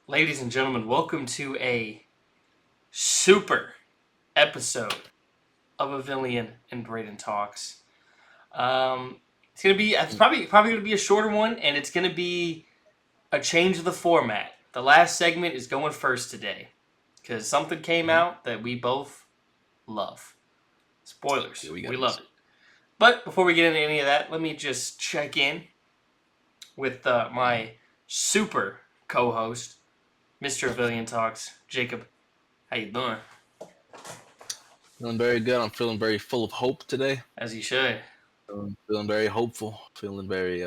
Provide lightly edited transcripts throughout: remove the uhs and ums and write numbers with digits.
Ladies and gentlemen, welcome to a super episode of Avillion and Brayden Talks. It's probably gonna be a shorter one, and it's gonna be a change of the format. The last segment is going first today because something came Mhm. out that we both love. Yeah, Spoilers, we we got love this. it. But before we get into any of that, let me just check in with Mhm. my super co-host, Mr. Avillion Talks, Jacob. How you doing? Feeling very good. I'm feeling very full of hope today. As you should. Feeling very hopeful. Feeling very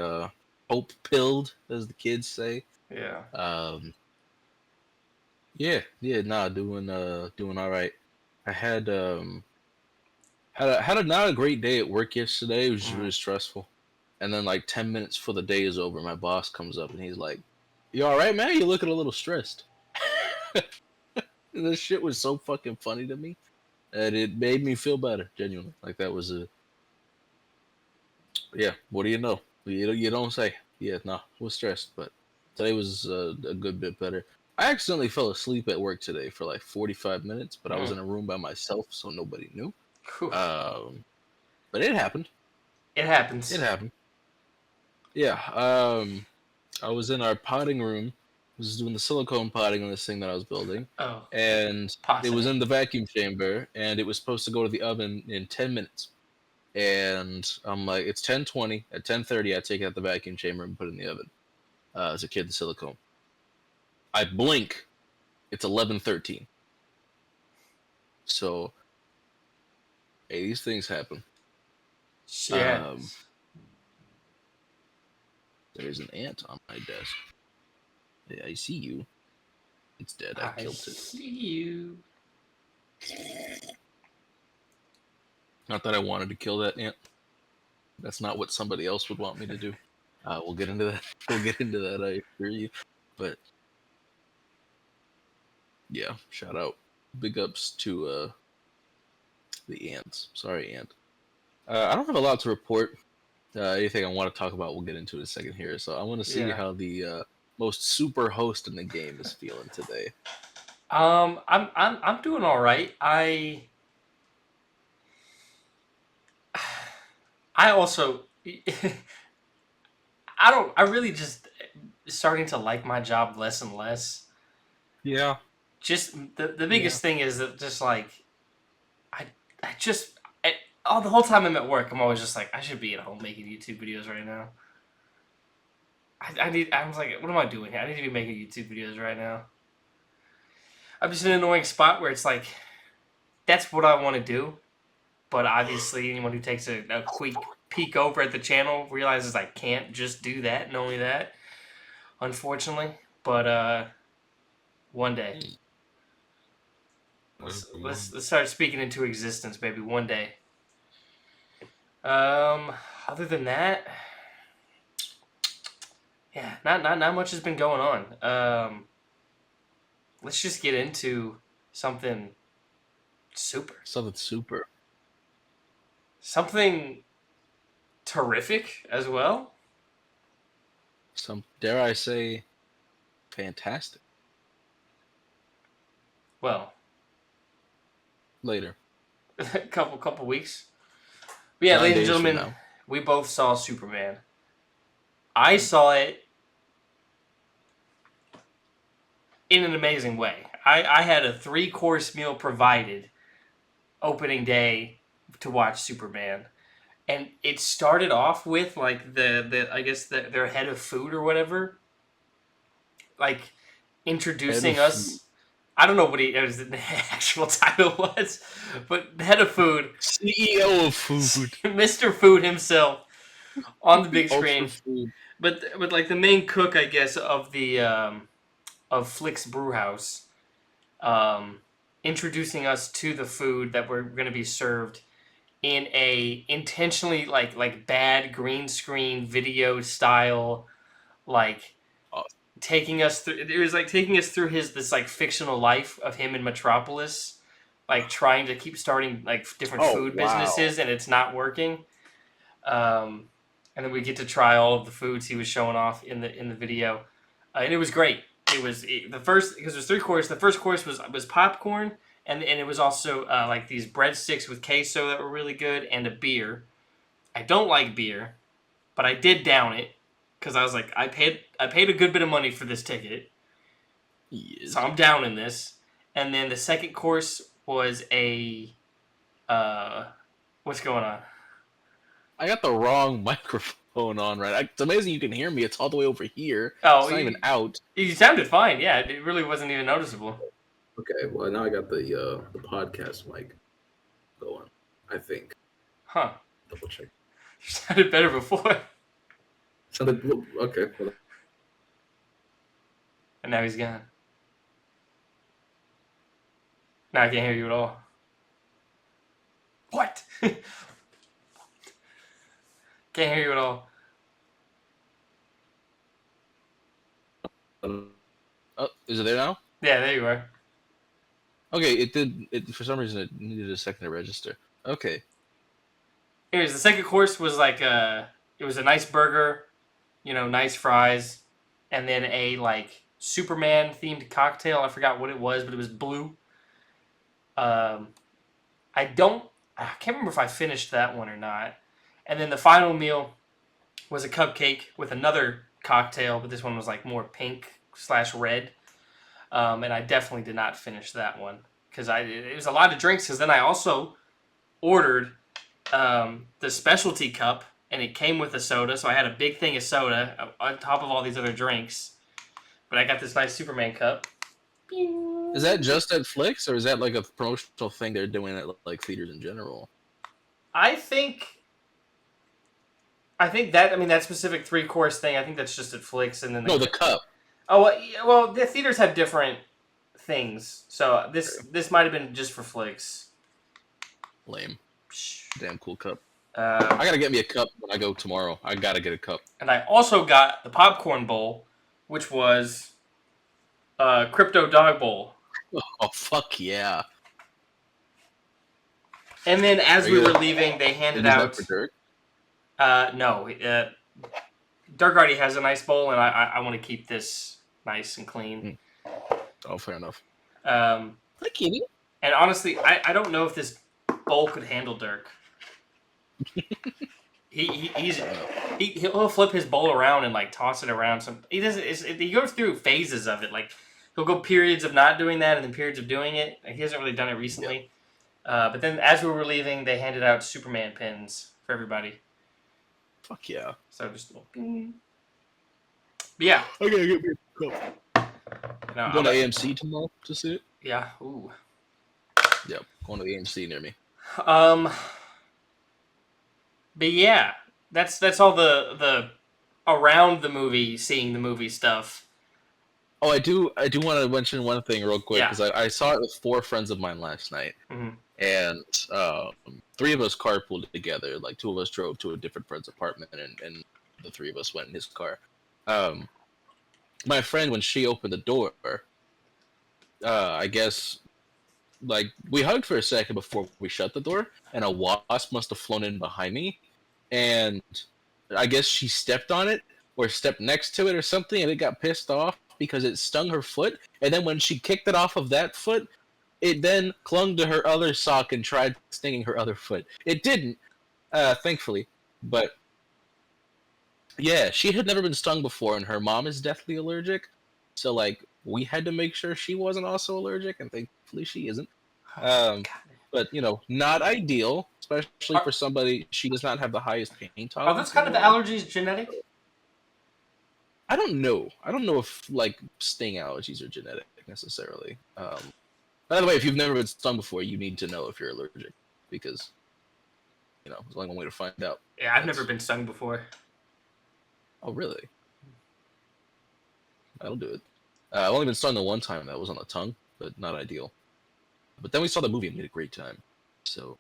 hope pilled, as the kids say. Yeah. Um, yeah, nah, doing all right. I had a not a great day at work yesterday. It was just Mm. really stressful. And then like 10 minutes before the day is over, my boss comes up and he's like, "You all right, man? You're looking a little stressed." And this shit was so fucking funny to me that it made me feel better. Genuinely, like that was a yeah. What do you know? You don't say. Yeah, no, was stressed, but today was a good bit better. I accidentally fell asleep at work today for like 45 minutes, but I was Mm. in a room by myself, so nobody knew. Whew. Um, but it happened. It It happens. happened. Yeah. I was in our potting room. Was doing the silicone potting on this thing that I was building, Oh, and it was pottery. in the vacuum chamber, and it was supposed to go to the oven in 10 minutes. And I'm like, it's 10:20. At 10:30, I take it out the vacuum chamber and put it in the oven. As a kid, the silicone. I blink, it's 11:13. So, hey, these things happen. Yeah. Um, there's an ant on my desk. Yeah, I see you. It's dead. I I killed it. see you. Not that I wanted to kill that ant. That's not what somebody else would want me to do. We'll get into that. We'll get into that. I hear you. But yeah, shout out, big ups to the ants. Sorry, ant. I don't have a lot to report. Anything I want to talk about, we'll get into in a second here. So I want to see Yeah. how the most super host in the game is feeling today. I'm doing all right. I also I really just starting to like my job less and less. Yeah, Just the yeah. biggest thing is that just like I I just all the whole time I'm at work, I'm always just like I should be at home making YouTube videos right now. I was like, what am I doing here? I need to be making YouTube videos right now. I'm just in an annoying spot where it's like that's what I want to do, but obviously anyone who takes a quick peek over at the channel realizes I can't just do that and only that, unfortunately. But one day, let's start speaking into existence, baby. One day. Um, Other than that, yeah, not much has been going on. Let's just get into something super, Something super. something terrific as well. Some dare I say, fantastic. Well, Later, a couple weeks. But yeah, 9 ladies and days from gentlemen, now. we both saw Superman. I saw it in an amazing way. I had a 3-course meal provided opening day to watch Superman. And it started off with like the I guess their head of food or whatever, like Head introducing of us. I don't know what the actual title was, but the head of food, CEO of food. Mr. Food himself, on the big Ultra screen. food. But like the main cook, I guess, of the of Flick's Brewhouse, um, introducing us to the food that we're going to be served in a intentionally like bad green screen video style, like Uh, taking us through. It was like taking us through his this like fictional life of him in Metropolis, like trying to keep starting like different oh food wow. businesses and it's not working. Um, and then we get to try all of the foods he was showing off in the video, and it was great. the first, because there's 3 courses. The first course was popcorn, and it was also like these breadsticks with queso that were really good, and a beer. I don't like beer, but I did down it because I was like, I paid a good bit of money for this ticket, so Yes. I'm down in this. And then the second course was a what's going on? I got the wrong microphone on, right? It's amazing you can hear me. It's all the way over here. Oh, It's not even out. you sounded fine. Yeah, it really wasn't even noticeable. Okay, well now I got the podcast mic going. I think. Huh? Double check. You sounded better before, Okay. Well, and now he's gone. Now I can't hear you at all. What? Can't hear you at all. Oh, is it there now? Yeah, there you are. Okay, it did. It for some reason it needed a second to register. Okay. Anyways, the second course was like it was a nice burger, nice fries, and then a like Superman themed cocktail. I forgot what it was, but it was blue. I can't remember if I finished that one or not. And then the final meal was a cupcake with another cocktail, but this one was like more pink/red. And I definitely did not finish that one because it was a lot of drinks. Because then I also ordered the specialty cup, and it came with a soda, so I had a big thing of soda on top of all these other drinks. But I got this nice Superman cup. Is that just at Flicks, or is that like a promotional thing they're doing at like theaters in general? I think that, I mean, that specific 3-course thing, I think that's just at Flicks, and then No, the cup. Oh well, the theaters have different things, so this might have been just for Flicks. Lame. Damn cool cup. I Uh, gotta get me a cup when I go tomorrow. I gotta get a cup. and I also got the popcorn bowl, which was Crypto Dog Bowl. Oh fuck yeah! And then as Are we you were gonna- leaving, they handed Is that out. for Dirk? No, Dirk already has a nice bowl, and I want to keep this nice and clean. Oh, fair enough. Hi, Kitty. And honestly, I don't know if this bowl could handle Dirk. He'll flip his bowl around and like toss it around. He doesn't. He goes through phases of it. Like he'll go periods of not doing that and then periods of doing it. Like, he hasn't really done it recently. But then as we were leaving, they handed out Superman pins for everybody. Fuck yeah! So just a little ping. But yeah. I gotta get me a cup. No, I'm going to AMC tomorrow to see it. Yeah. Ooh. Yep, going to the AMC near me. But yeah, that's all the around the movie, seeing the movie stuff. Oh, I do want to mention one thing real quick Yeah. because I saw it with 4 friends of mine last night, Mhm. and 3 of us carpooled together. Like 2 of us drove to a different friend's apartment, and the 3 of us went in his car. My friend, when she opened the door, I guess, like, we hugged for a second before we shut the door, and a wasp must have flown in behind me, and I guess she stepped on it or stepped next to it or something, and it got pissed off because it stung her foot, and then when she kicked it off of that foot, it then clung to her other sock and tried stinging her other foot. It didn't, thankfully, but yeah, she had never been stung before, and her mom is deathly allergic, so like we had to make sure she wasn't also allergic, and thankfully she isn't. But not ideal, especially for somebody. She does not have the highest pain Are tolerance. those kind of allergies genetic? I don't know. I don't know if like sting allergies are genetic necessarily. By the way, if you've never been stung before, you need to know if you're allergic because there's only one way to find out. Yeah, I've never been stung before. Oh, really? That'll do it. I've only been stung the one time. That was on the tongue, but not ideal. But then we saw the movie and we had a great time. So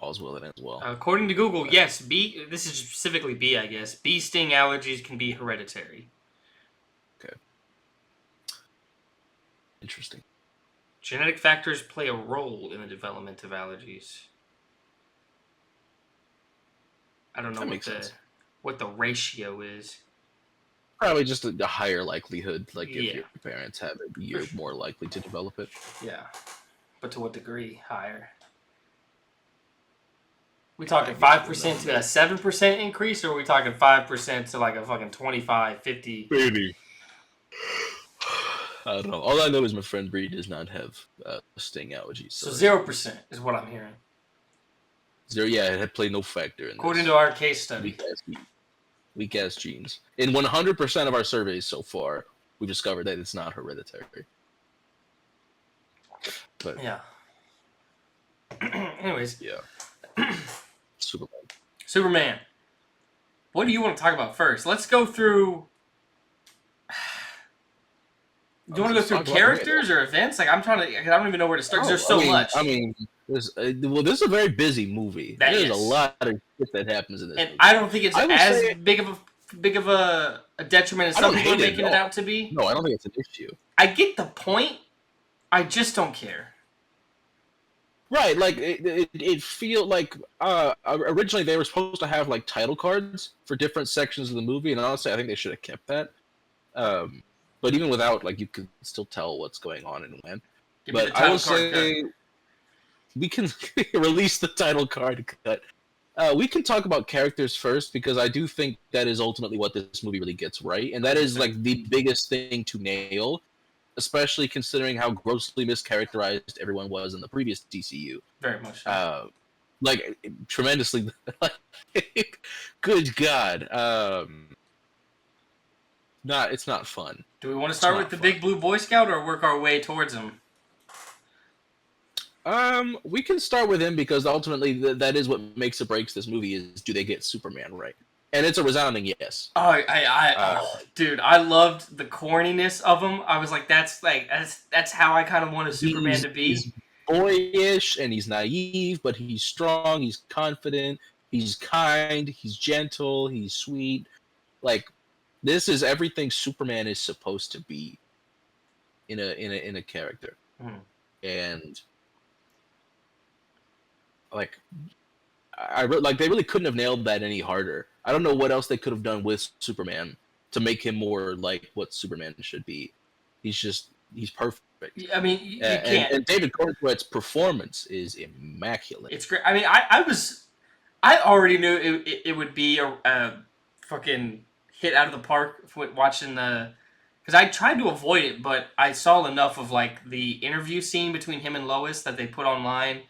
all's well that ends well. According to Google, yes, bee. This is specifically bee, I guess. Bee sting allergies can be hereditary. Okay. Interesting. Genetic factors play a role in the development of allergies. I don't know That makes sense. what the ratio is. probably just a higher likelihood. Like if Yeah. your parents have it, you're more likely to develop it. Yeah, but to what degree higher? We talking 5% to a 7% increase, or are we talking 5% to like a fucking 25, 50? Maybe. I don't know. All I know is my friend Bree does not have sting allergies. So 0% is what I'm hearing. Zero, yeah, it had played no factor in According this. to our case study. Weak ass genes. In 100% of our surveys so far, we discovered that it's not hereditary. But yeah. Anyways. Yeah. Superman. What do you want to talk about first? Let's go through. Do you want to go through characters or events? Like I'm trying to. I don't even know where to start. There's so much. I mean, this is a very busy movie. There's a lot of shit that happens in this movie. I don't think it's as big of a detriment as some people are making it out to be. No, I don't think it's an issue. I get the point. I just don't care. Right, like it feel like originally they were supposed to have like title cards for different sections of the movie, and honestly, I think they should have kept that. But even without, like, you could still tell what's going on and when. But I will say we can release the title card cut. We can talk about characters first because I do think that is ultimately what this movie really gets right, and that is like the biggest thing to nail. Especially considering how grossly mischaracterized everyone was in the previous DCU. Very much. Like tremendously. Good God. It's not fun. Do we want to start with the Big Blue Boy Scout or work our way towards him? We can start with him because ultimately that is what makes or breaks this movie is do they get Superman right? And it's a resounding yes. Dude, I loved the corniness of him. I was like, that's how I kind of wanted Superman to be. He's boyish and he's naive, but he's strong. He's confident. He's kind. He's gentle. He's sweet. Like this is everything Superman is supposed to be in a character, and like. They really couldn't have nailed that any harder. I don't know what else they could have done with Superman to make him more like what Superman should be. He's perfect. I mean, you can't. And David Cornwell's performance is immaculate. It's great. I mean, I already knew it would be a fucking hit out of the park watching because I tried to avoid it, but I saw enough of like the interview scene between him and Lois that they put online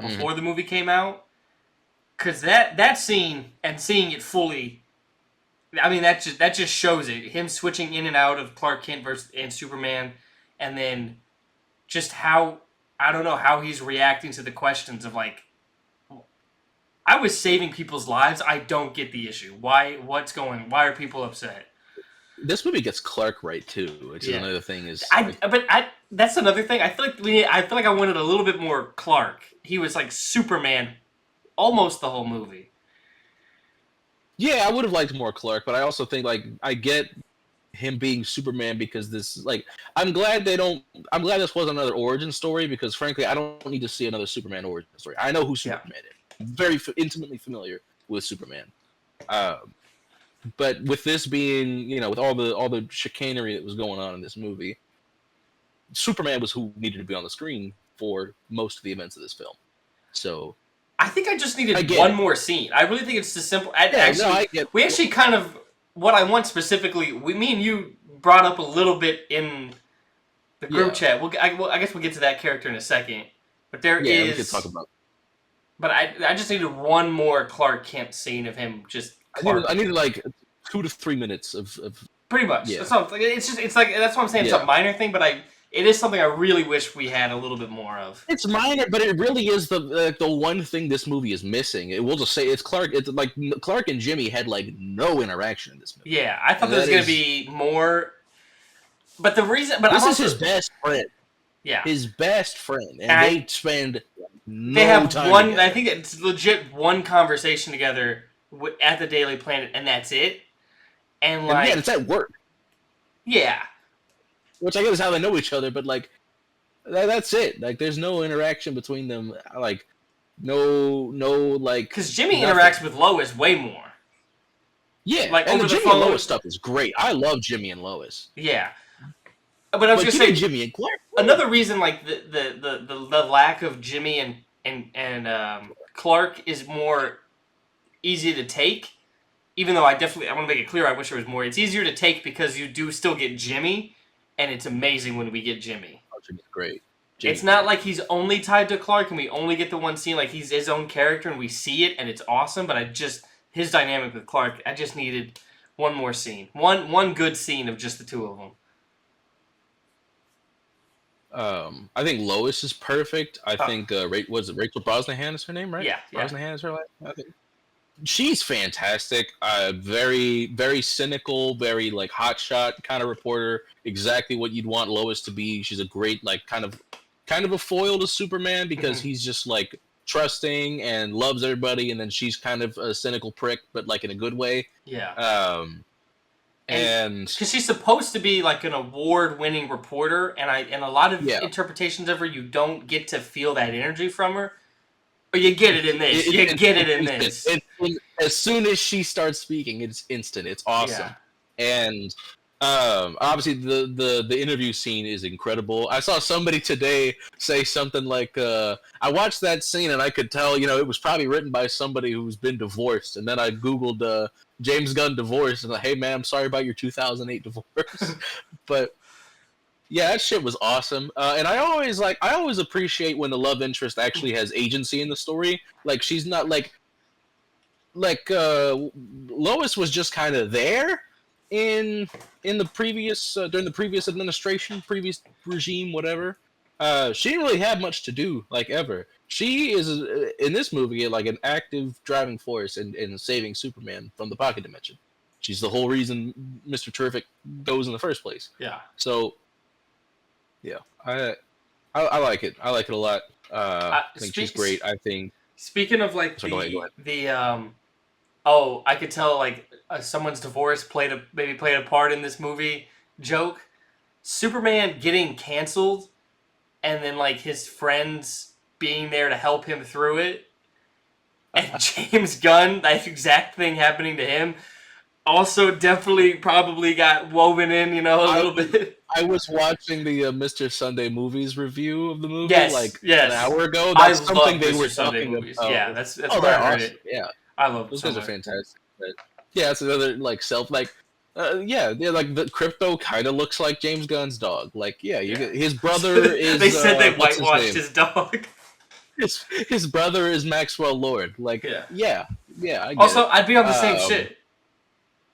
before the movie came out. Because that scene and seeing it fully, I mean that just shows it. Him switching in and out of Clark Kent and Superman, and then just how I don't know how he's reacting to the questions of like, I was saving people's lives. I don't get the issue. Why are people upset? This movie gets Clark right too, which is another thing. That's another thing. I feel like I wanted a little bit more Clark. He was like Superman. Almost the whole movie. Yeah, I would have liked more Clark, but I also think like I get him being Superman because I'm glad this wasn't another origin story because frankly I don't need to see another Superman origin story. I know who Superman is. I'm very intimately familiar with Superman. But with this being, with all the chicanery that was going on in this movie, Superman was who needed to be on the screen for most of the events of this film. So I think I just needed one more scene. I really think it's just simple. We actually kind of what I want specifically. Me and you brought up a little bit in the group chat. I guess we'll get to that character in a second. But we could talk about. But I just needed one more Clark Kent scene of him just. I needed like 2 to 3 minutes of. Pretty much. Yeah. That's what I'm saying. It's a minor thing, but it is something I really wish we had a little bit more of. It's minor, but it really is the one thing this movie is missing. We'll just say it's Clark. It's like Clark and Jimmy had like no interaction in this movie. Yeah, I thought there was going to be more. But this is his best friend. Yeah, his best friend, and they spend no they have time one. Together. I think it's legit one conversation together at the Daily Planet, and that's it. And it's at work. Yeah. Which I guess is how they know each other, but like that's it. Like there's no interaction between them. Like no like because Jimmy interacts with Lois way more. Yeah, like and over the the Jimmy and phone. Lois stuff is great. I love Jimmy and Lois. Yeah, but I was But gonna give me say Jimmy and Clark. another reason, like the lack of Jimmy and Clark is more easy to take. Even though I want to make it clear, I wish there was more. It's easier to take because you do still get Jimmy, and it's amazing when we get Jimmy. Oh, Jimmy's great. It's not like he's only tied to Clark and we only get the one scene. Like he's his own character and we see it and it's awesome. But his dynamic with Clark, I just needed one more scene, one good scene of just the two of them. I think Lois is perfect. I think was it Rachel Brosnahan is her name, right? Yeah. Brosnahan is her last name. I think. She's fantastic. Very, very cynical, very like hotshot kind of reporter. Exactly what you'd want Lois to be. She's a great like kind of a foil to Superman because he's just like trusting and loves everybody, and then she's kind of a cynical prick, but like in a good way. Yeah. And because she's supposed to be like an award-winning reporter, and a lot of Yeah. interpretations of her, you don't get to feel that energy from her. But you get it in this. You get it in this. As soon as she starts speaking, it's instant. It's awesome. Yeah. And obviously the interview scene is incredible. I saw somebody today say something like, I watched that scene and I could tell, it was probably written by somebody who's been divorced. And then I Googled James Gunn divorce and like, hey man, I'm sorry about your 2008 divorce. But yeah, that shit was awesome. And I always appreciate when the love interest actually has agency in the story. Like she's not like Lois was just kind of there in the previous during the previous administration, previous regime, whatever. She didn't really have much to do, like ever. She is in this movie like an active driving force in saving Superman from the pocket dimension. She's the whole reason Mr. Terrific goes in the first place. Yeah. So, yeah, I like it. I like it a lot. I think she's great. I think. Speaking of like Go ahead. I could tell like someone's divorce maybe played a part in this movie joke. Superman getting canceled, and then like his friends being there to help him through it, and James Gunn, that exact thing happening to him, also definitely probably got woven in, a little bit. I was watching the Mr. Sunday Movies review of the movie an hour ago. That's something they were talking about. Yeah, that's where I heard it. Yeah, I love those guys are fantastic. But yeah, it's another like like the Crypto kind of looks like James Gunn's dog. Like his brother is. They said they whitewashed his dog. His brother is Maxwell Lord. Like yeah. I'd be on the same shit.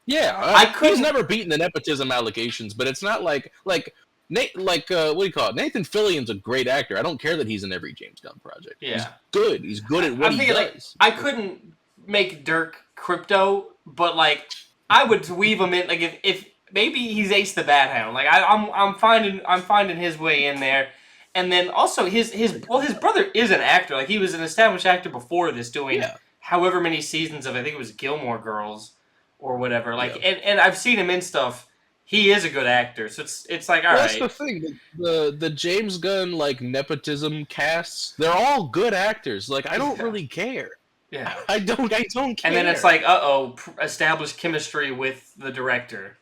Yeah, he's never beaten the nepotism allegations, but it's not like what do you call it? Nathan Fillion's a great actor. I don't care that he's in every James Gunn project. Yeah, he's good. He's good at what he does. I couldn't make Dirk Crypto, but like I would weave him in. Like if maybe he's Ace the Bat Hound. Like I'm finding his way in there. And then also his brother is an actor. Like he was an established actor before this, doing however many seasons of I think it was Gilmore Girls or whatever. Like and I've seen him in stuff. He is a good actor. So it's like all right. That's the thing. The James Gunn like nepotism casts, they're all good actors. Like I don't really care. Yeah. I don't care. And then it's like, established chemistry with the director.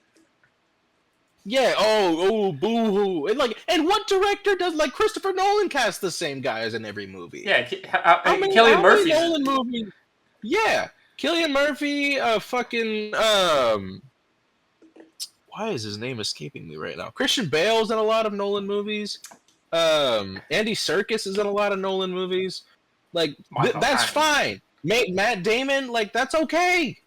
Yeah. Oh, boo-hoo. And what director does Christopher Nolan cast the same guys in every movie? Yeah, Cillian Murphy. Nolan movie. Yeah, Cillian Murphy. Fucking. Why is his name escaping me right now? Christian Bale's in a lot of Nolan movies. Andy Serkis is in a lot of Nolan movies. That's fine. Matt Damon, that's okay.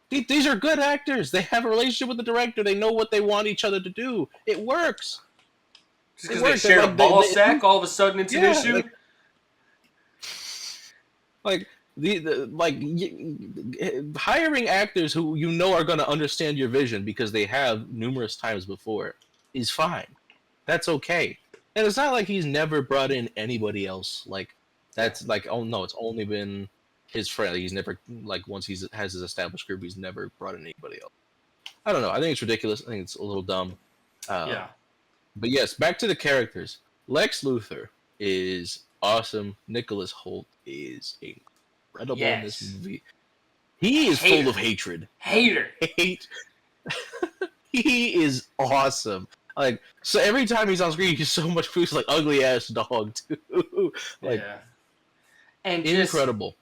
These are good actors. They have a relationship with the director. They know what they want each other to do. It works. Just because they share a ball sack, all of a sudden it's an issue. Hiring actors who are going to understand your vision because they have numerous times before is fine. That's okay. And it's not like he's never brought in anybody else. That's oh no, it's only been his friend. He's never once he has his established group, he's never brought in anybody else. I don't know. I think it's ridiculous. I think it's a little dumb. But yes, back to the characters. Lex Luthor is awesome. Nicholas Hoult is incredible in this movie. He is Hater. full of hatred. Hater. Hate. He is awesome. Like, so every time he's on screen, he's so much food. He's like ugly ass dog too. Like, Yeah. And incredible.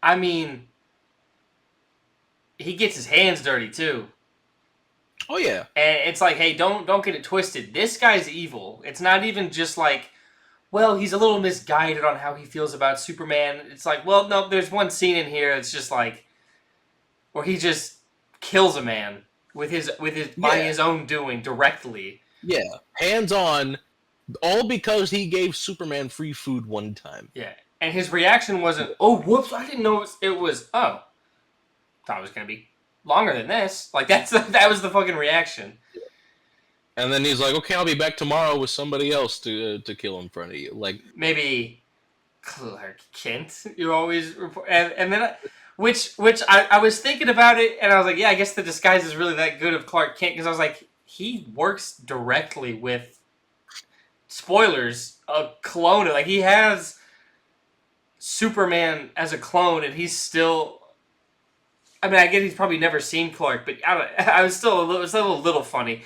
I mean, he gets his hands dirty too. Oh yeah. And it's like, hey, don't get it twisted. This guy's evil. It's not even just like, well, he's a little misguided on how he feels about Superman. It's like, well, no, there's one scene in here that's just like where he just kills a man with his by his own doing directly. Yeah, hands on, all because he gave Superman free food one time. Yeah, and his reaction wasn't, "Oh, whoops, I didn't know it was." Oh, thought it was gonna be longer than this. Like that was the fucking reaction. And then he's like, "Okay, I'll be back tomorrow with somebody else to kill in front of you." Like maybe Clark Kent. You always report, and then. Which I was thinking about it, and I was like, yeah, I guess the disguise is really that good of Clark Kent, because I was like, he works directly with, spoilers, a clone. Like, he has Superman as a clone, and he's still, I mean, I get he's probably never seen Clark, but I was still it was a little funny.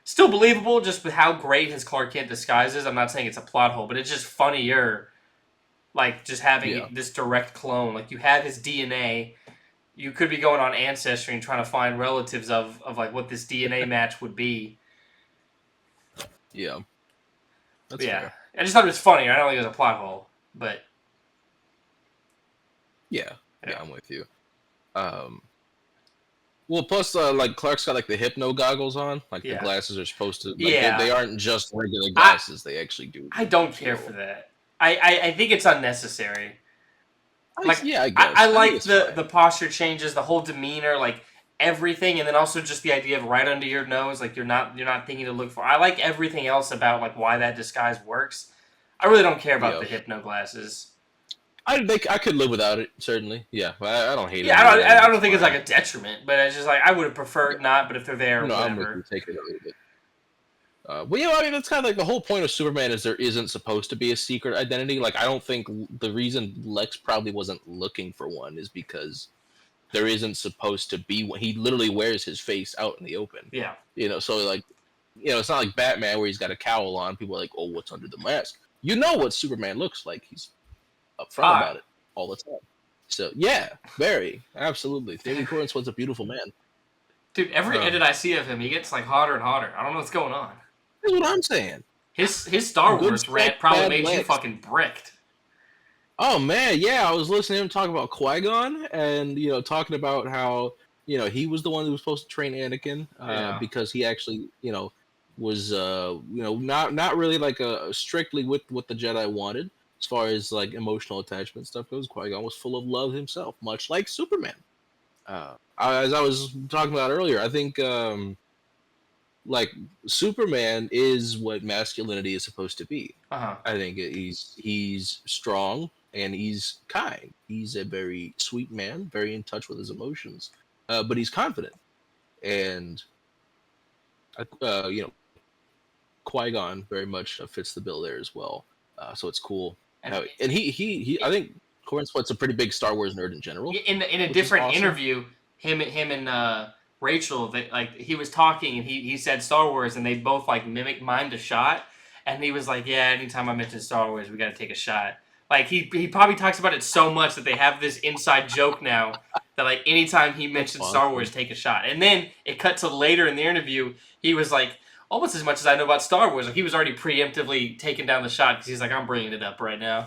Still believable, just with how great his Clark Kent disguise is. I'm not saying it's a plot hole, but it's just funnier. Like, just having this direct clone. Like, you have his DNA. You could be going on Ancestry and trying to find relatives of like, what this DNA match would be. Yeah. That's fair. I just thought it was funny. I don't think it was a plot hole. But... Yeah, I'm with you. Well, plus, like, Clark's got, like, the hypno goggles on. Like, the glasses are supposed to... Like, they aren't just regular glasses. They actually do... I don't care for that. I think it's unnecessary. Like, I guess. I like the posture changes, the whole demeanor, like everything, and then also just the idea of right under your nose, like you're not thinking to look for. I like everything else about like why that disguise works. I really don't care about the hypno glasses. I could live without it, certainly. Yeah, I don't hate it. Yeah, I don't think it's like a detriment, but it's just like I would have preferred not. But if they're there, whatever. I'm with you. Take it a little bit. Well, I mean, that's kind of like the whole point of Superman is there isn't supposed to be a secret identity. Like, I don't think the reason Lex probably wasn't looking for one is because there isn't supposed to be one. He literally wears his face out in the open. Yeah. So like, it's not like Batman where he's got a cowl on. People are like, oh, what's under the mask? You know what Superman looks like. He's upfront about it all the time. So, yeah, very. Absolutely. David Corenswet's a beautiful man. Dude, every edit I see of him, he gets like hotter and hotter. I don't know what's going on. That's what I'm saying. His Star Wars rant probably made you fucking bricked. Oh man, yeah, I was listening to him talk about Qui-Gon and talking about how he was the one who was supposed to train Anakin because he actually was not really like strictly with what the Jedi wanted as far as like emotional attachment stuff goes. Qui-Gon was full of love himself, much like Superman. As I was talking about earlier, I think like Superman is what masculinity is supposed to be. I think he's strong and he's kind. He's a very sweet man, very in touch with his emotions, but he's confident. And Qui-Gon very much fits the bill there as well. So it's cool. And he I think Corenswet's a pretty big Star Wars nerd in general. In a different interview, him and Rachel, he was talking and he said Star Wars and they both like mimed a shot, and he was like, yeah, anytime I mention Star Wars, we got to take a shot. Like he probably talks about it so much that they have this inside joke now that like anytime he mentions Star Wars, take a shot. And then it cut to later in the interview, he was like, almost as much as I know about Star Wars. Like he was already preemptively taking down the shot because he's like, I'm bringing it up right now.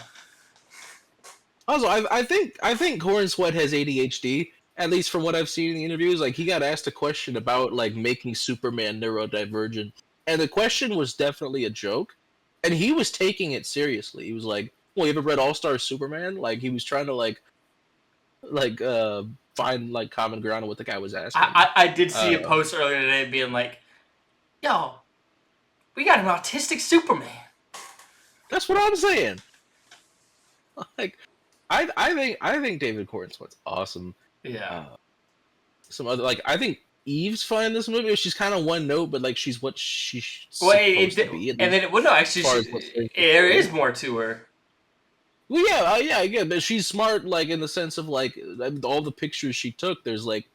Also, I think Corenswet has ADHD. At least from what I've seen in the interviews, like he got asked a question about like making Superman neurodivergent, and the question was definitely a joke, and he was taking it seriously. He was like, "Well, you ever read All Star Superman?" Like he was trying to find like common ground on what the guy was asking. I did see a post earlier today being like, "Yo, we got an autistic Superman." That's what I'm saying. Like, I think David Corenswet's awesome. Yeah. Some other I think Eve's fine in this movie. She's kind of one note, but like she's what she's supposed to be. And then actually, there is more to her. Well, yeah, but she's smart, like in the sense of like all the pictures she took. There's like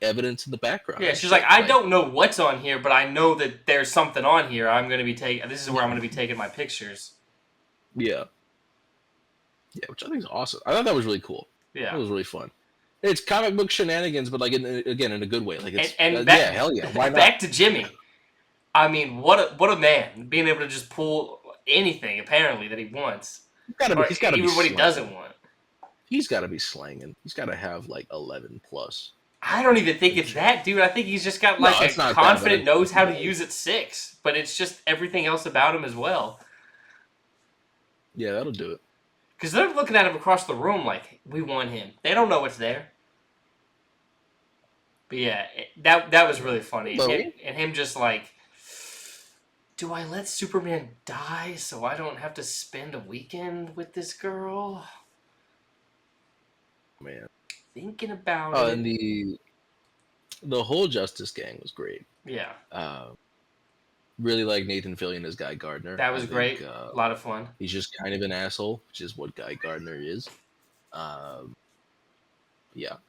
evidence in the background. Yeah, and she's like, shit. I don't know what's on here, but I know that there's something on here. I'm gonna be taking. This is where I'm gonna be taking my pictures. Yeah, which I think is awesome. I thought that was really cool. Yeah, That was really fun. It's comic book shenanigans, but like again in a good way. Like it's and back, yeah, hell yeah, why not? back to Jimmy. I mean, what a man, being able to just pull anything apparently that he wants, He's got to be even what he slanging. doesn't want. He's got to be slanging. He's got to have like 11 plus. I don't even think it's that, dude. I think he's just got like it's not a confident, that, knows how to use it 6, but it's just everything else about him as well. Yeah, that'll do it. Because they're looking at him across the room like, we want him. They don't know what's there. But yeah, that was really funny. And him just like, do I let Superman die so I don't have to spend a weekend with this girl? Man. Thinking about it. Oh, and the whole Justice Gang was great. Yeah. Really like Nathan Fillion as Guy Gardner. That was great. A lot of fun. He's just kind of an asshole, which is what Guy Gardner is. Yeah,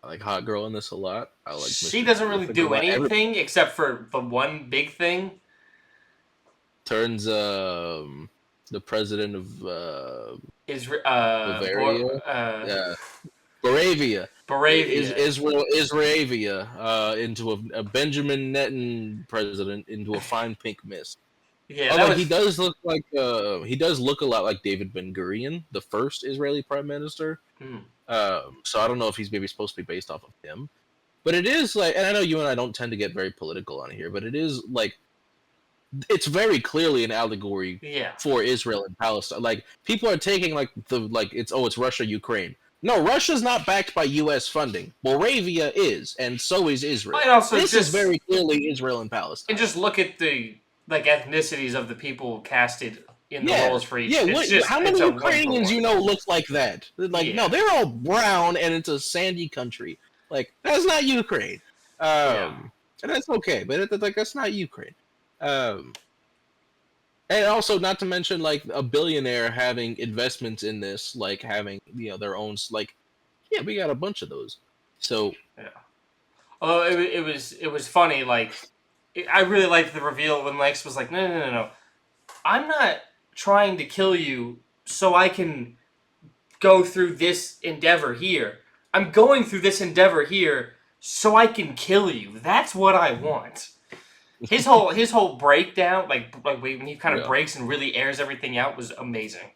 I like Hot Girl in this a lot. I like. She doesn't really do anything except for the one big thing. Turns the president of Bavaria. Baravia. Israelia into a Benjamin Netanyahu president into a fine pink mist. Yeah, he does look like he does look a lot like David Ben Gurion, the first Israeli prime minister. So I don't know if he's maybe supposed to be based off of him, but it is like, and I know you and I don't tend to get very political on here, but it is like, it's very clearly an allegory for Israel and Palestine. Like people are taking it's Russia, Ukraine. No, Russia's not backed by U.S. funding. Moravia is, and so is Israel. And also this is very clearly Israel and Palestine. And just look at the ethnicities of the people casted in the roles for each. How many Ukrainians look like that? No, they're all brown, and it's a sandy country. Like that's not Ukraine, and that's okay, but that's not Ukraine. And also, not to mention, like a billionaire having investments in this, like having their own, like we got a bunch of those. So although it was funny, like I really liked the reveal when Lex was like, no, I'm not trying to kill you so I can go through this endeavor here. I'm going through this endeavor here so I can kill you. That's what I want. His whole breakdown, like when he kind of breaks and really airs everything out, was amazing.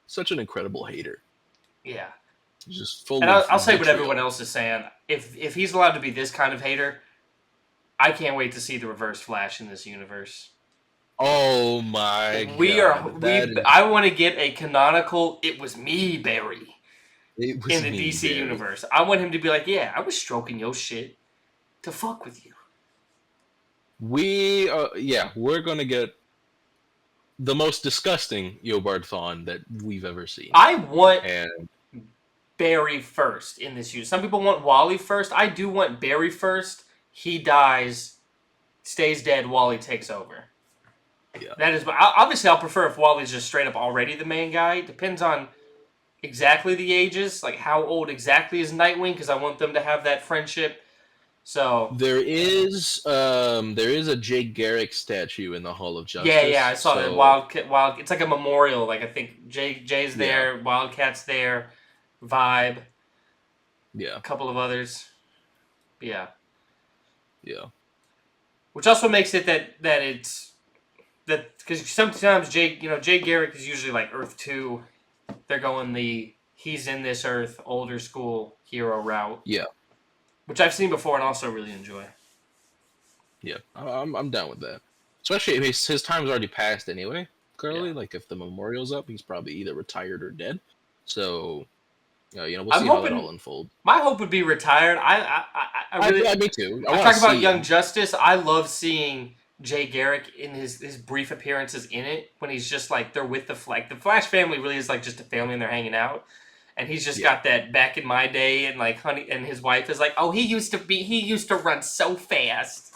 Such an incredible hater. Yeah. Just full. And I'll say what everyone else is saying. If he's allowed to be this kind of hater, I can't wait to see the Reverse Flash in this universe. Oh my God. I want to get a canonical "It was me, Barry" in the DC universe. I want him to be like, yeah, I was stroking your shit to fuck with you. We're gonna get the most disgusting Yobard Thawne that we've ever seen. I want Barry first in this universe. Some people want Wally first. I do want Barry first. He dies, stays dead. Wally takes over. Yeah. That is, obviously, I'll prefer if Wally's just straight up already the main guy. It depends on exactly the ages, like how old exactly is Nightwing, because I want them to have that friendship. So there is a Jake Garrick statue in the Hall of Justice. Yeah, I saw that. Wild. It's like a memorial. Like I think Jay's there, Wildcat's there, Vibe. Yeah. A couple of others. Yeah. Yeah. Which also makes it that it's that because sometimes Jay Garrick is usually like Earth 2. They're going he's in this Earth older school hero route. Yeah. Which I've seen before and also really enjoy. Yeah, I'm down with that. Especially if his time's already passed anyway. Clearly, like if the memorial's up, he's probably either retired or dead. So, we'll see how that all unfolds. My hope would be retired. I really. Me too. I talk about Young Justice. I love seeing Jay Garrick in his brief appearances in it when he's just like they're with the Flash family really is like just a family and they're hanging out. And he's just got that back in my day, and like honey, and his wife is like, "Oh, he used to run so fast."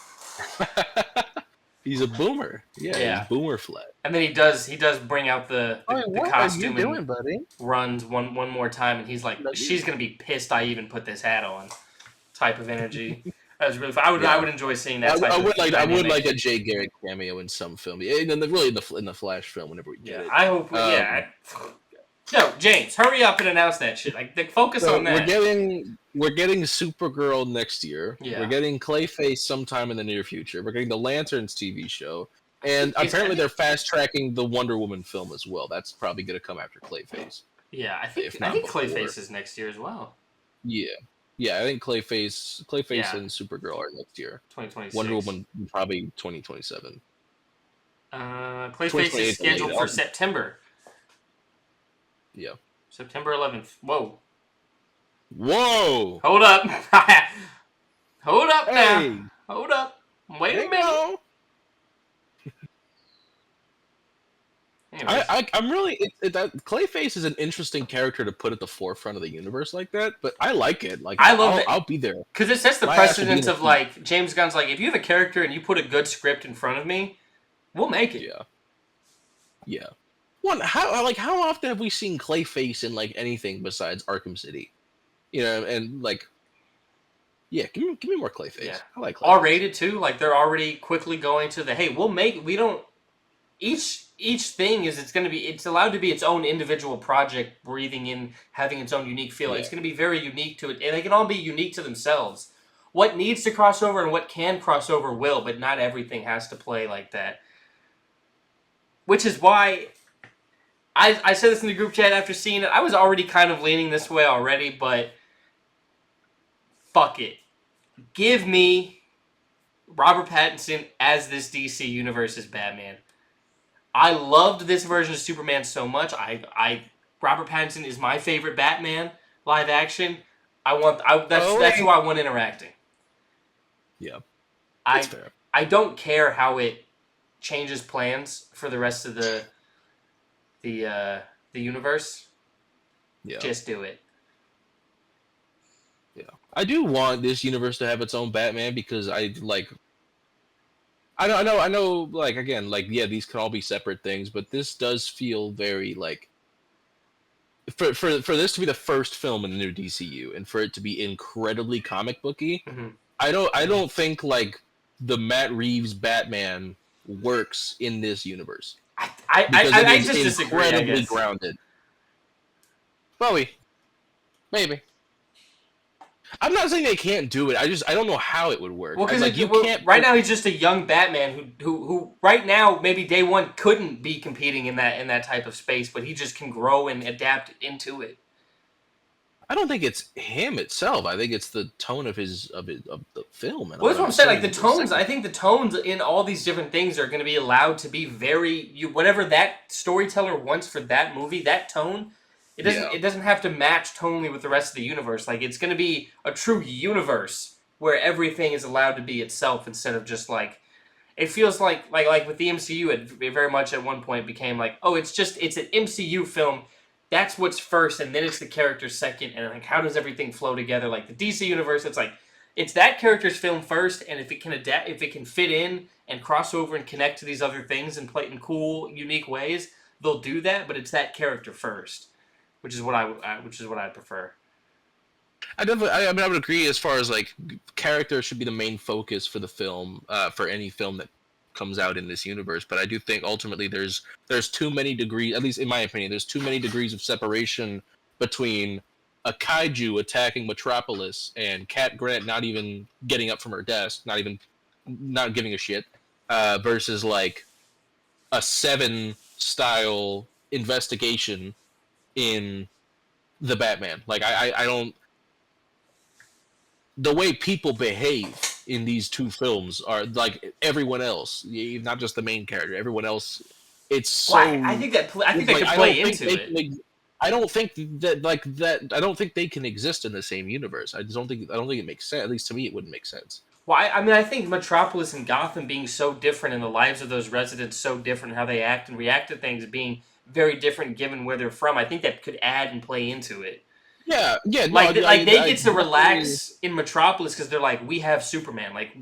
He's a boomer. Yeah, Yeah. he's boomer flat. And then he does bring out the What costume are you and doing, buddy? runs one more time, and he's like, Love you. she's gonna be pissed I even put this hat on. Type of energy. That was really fun. I Yeah. would enjoy seeing that type I of would like dynamic. a Jay Garrick cameo in some film. Really in the Flash film whenever we get it. I hope. No, James, hurry up and announce that shit. Like, focus on that. We're getting Supergirl next year. Yeah. We're getting Clayface sometime in the near future. We're getting the Lanterns TV show, and apparently they're fast tracking the Wonder Woman film as well. That's probably going to come after Clayface. Yeah, I think Clayface is next year as well. Yeah, I think Clayface and Supergirl are next year. 2026. Wonder Woman probably 2027. Clayface is scheduled for September. Yeah. September 11th. Whoa. Hold up. Hold up now. Hey. Hold up. Wait a minute. I'm really that Clayface is an interesting character to put at the forefront of the universe like that, but I like it. Like I love it. I'll be there because it sets the precedence of like James Gunn's like, if you have a character and you put a good script in front of me, we'll make it. Yeah. How often have we seen Clayface in like anything besides Arkham City? You know, and like, yeah, give me more Clayface. Yeah. I like Clayface. R-rated too. Like they're already quickly going to the each thing is it's allowed to be its own individual project, breathing in, having its own unique feel. Yeah. It's going to be very unique to it, and they can all be unique to themselves. What needs to cross over and what can cross over will, but not everything has to play like that. Which is why I said this in the group chat after seeing it. I was already kind of leaning this way already, but fuck it. Give me Robert Pattinson as this DC Universe's Batman. I loved this version of Superman so much. Robert Pattinson is my favorite Batman live action. That's who I want interacting. Yeah, that's fair. I don't care how it changes plans for the rest of the universe. Yeah, just do it. Yeah, I do want this universe to have its own Batman because I know. Like again, like yeah, these can all be separate things, but this does feel very like for this to be the first film in the new DCU and for it to be incredibly comic booky. Mm-hmm. I don't think like the Matt Reeves Batman works in this universe. I just disagree. Incredibly grounded. Bowie, maybe. I'm not saying they can't do it. I don't know how it would work. Well, because can't. Right now, he's just a young Batman who right now maybe day one couldn't be competing in that type of space, but he just can grow and adapt into it. I don't think it's him itself. I think it's the tone of the film. Well, that's what I'm saying. Like the tones, I think the tones in all these different things are going to be allowed to be whatever that storyteller wants for that movie, that tone. It doesn't have to match tonally with the rest of the universe. Like it's going to be a true universe where everything is allowed to be itself instead of just like it feels like with the MCU. It very much at one point became like, oh, it's an MCU film. That's what's first, and then it's the character second, and like how does everything flow together? Like the DC universe, it's like it's that character's film first, and if it can adapt, if it can fit in and cross over and connect to these other things and play in cool, unique ways, they'll do that. But it's that character first. Which is what I prefer. I would agree as far as like character should be the main focus for the film, for any film that comes out in this universe. But I do think ultimately there's too many degrees, at least in my opinion, there's too many degrees of separation between a kaiju attacking Metropolis and Cat Grant not even getting up from her desk, not giving a shit, versus like a Seven style investigation in the Batman. Like I don't, the way people behave in these two films are like everyone else, not just the main character, everyone else. It's so. I think they can play into it. I don't think that I don't think they can exist in the same universe. I don't think it makes sense. At least to me, it wouldn't make sense. Well, I think Metropolis and Gotham being so different and the lives of those residents so different, how they act and react to things being very different given where they're from. I think that could add and play into it. Yeah. They get to relax in Metropolis because they're like, we have Superman. Like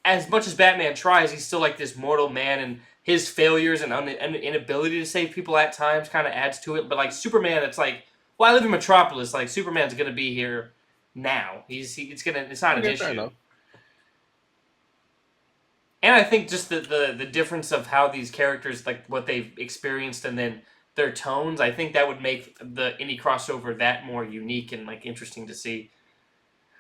as much as Batman tries, he's still like this mortal man, and his failures and inability to save people at times kind of adds to it. But like Superman, it's like, well, I live in Metropolis. Like Superman's gonna be here now. It's not an Okay, fair issue. enough. And I think just the difference of how these characters, like what they've experienced and then their tones, I think that would make any crossover that more unique and like interesting to see.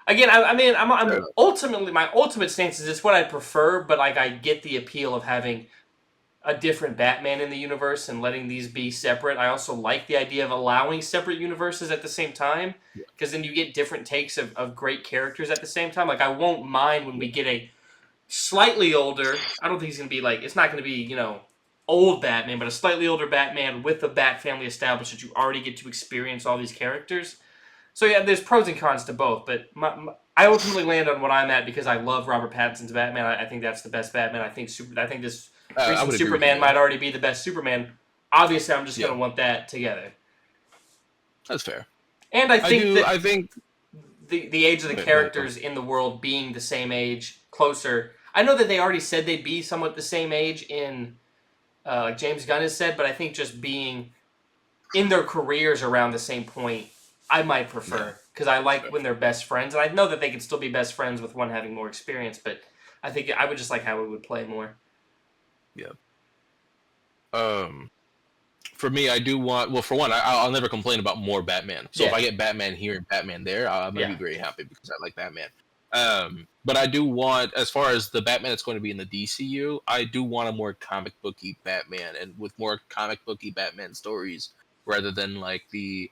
Again, I'm ultimately, my ultimate stance is it's what I prefer, but like I get the appeal of having a different Batman in the universe and letting these be separate. I also like the idea of allowing separate universes at the same time, because then you get different takes of great characters at the same time. Like I won't mind when we get a slightly older. I don't think he's gonna be like, it's not gonna be old Batman, but a slightly older Batman with the Bat family established that you already get to experience all these characters. So yeah, there's pros and cons to both, but I ultimately land on what I'm at because I love Robert Pattinson's Batman. I think that's the best Batman. I think this recent Superman might already be the best Superman. Obviously, I'm just gonna want that together. That's fair. And I think the age of the characters in the world being the same age, closer. I know that they already said they'd be somewhat the same age in, like James Gunn has said, but I think just being in their careers around the same point, I might prefer, because I like when they're best friends, and I know that they can still be best friends with one having more experience, but I think I would just like how it would play more. Yeah. For me, I do want. Well, for one, I'll never complain about more Batman. So if I get Batman here and Batman there, I'm gonna be very happy because I like Batman. But I do want, as far as the Batman that's going to be in the DCU, I do want a more comic booky Batman, and with more comic booky Batman stories rather than like the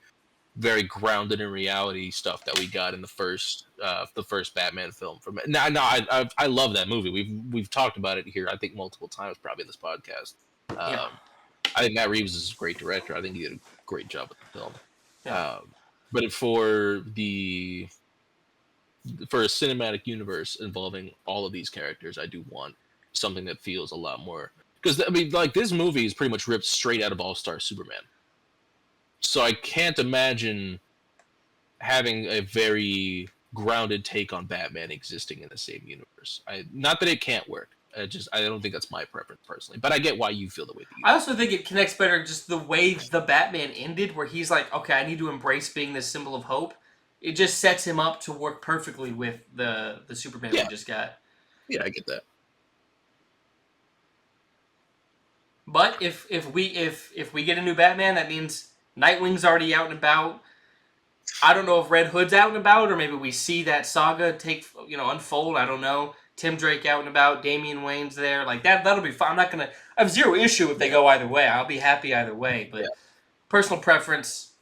very grounded in reality stuff that we got in the first Batman film. I love that movie. We've talked about it here, I think multiple times, probably in this podcast. I think Matt Reeves is a great director. I think he did a great job with the film. Yeah. But for a cinematic universe involving all of these characters, I do want something that feels a lot more. Because I mean, like this movie is pretty much ripped straight out of All-Star Superman. So I can't imagine having a very grounded take on Batman existing in the same universe. Not that it can't work. I don't think that's my preference personally. But I get why you feel the way that you do. I also think it connects better just the way the Batman ended, where he's like, okay, I need to embrace being this symbol of hope. It just sets him up to work perfectly with the Superman we just got. Yeah, I get that. But if we get a new Batman, that means Nightwing's already out and about. I don't know if Red Hood's out and about, or maybe we see that saga unfold. I don't know. Tim Drake out and about. Damian Wayne's there. Like that'll be fun. I have zero issue if they go either way. I'll be happy either way. But personal preference,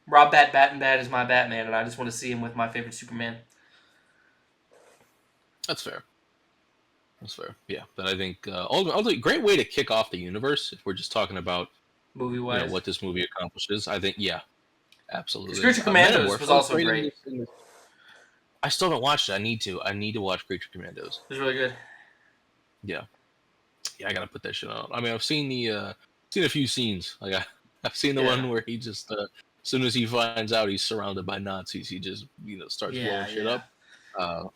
Rob Battenbad is my Batman, and I just want to see him with my favorite Superman. That's fair. Yeah, but I think ultimately, great way to kick off the universe if we're just talking about movie-wise, what this movie accomplishes. I think, absolutely. Creature Commandos was also great. I still haven't watched it. I need to. I need to watch Creature Commandos. It was really good. Yeah, I gotta put that shit on. I mean, I've seen a few scenes. Like I've seen the one where he just as soon as he finds out he's surrounded by Nazis, he just starts blowing shit up.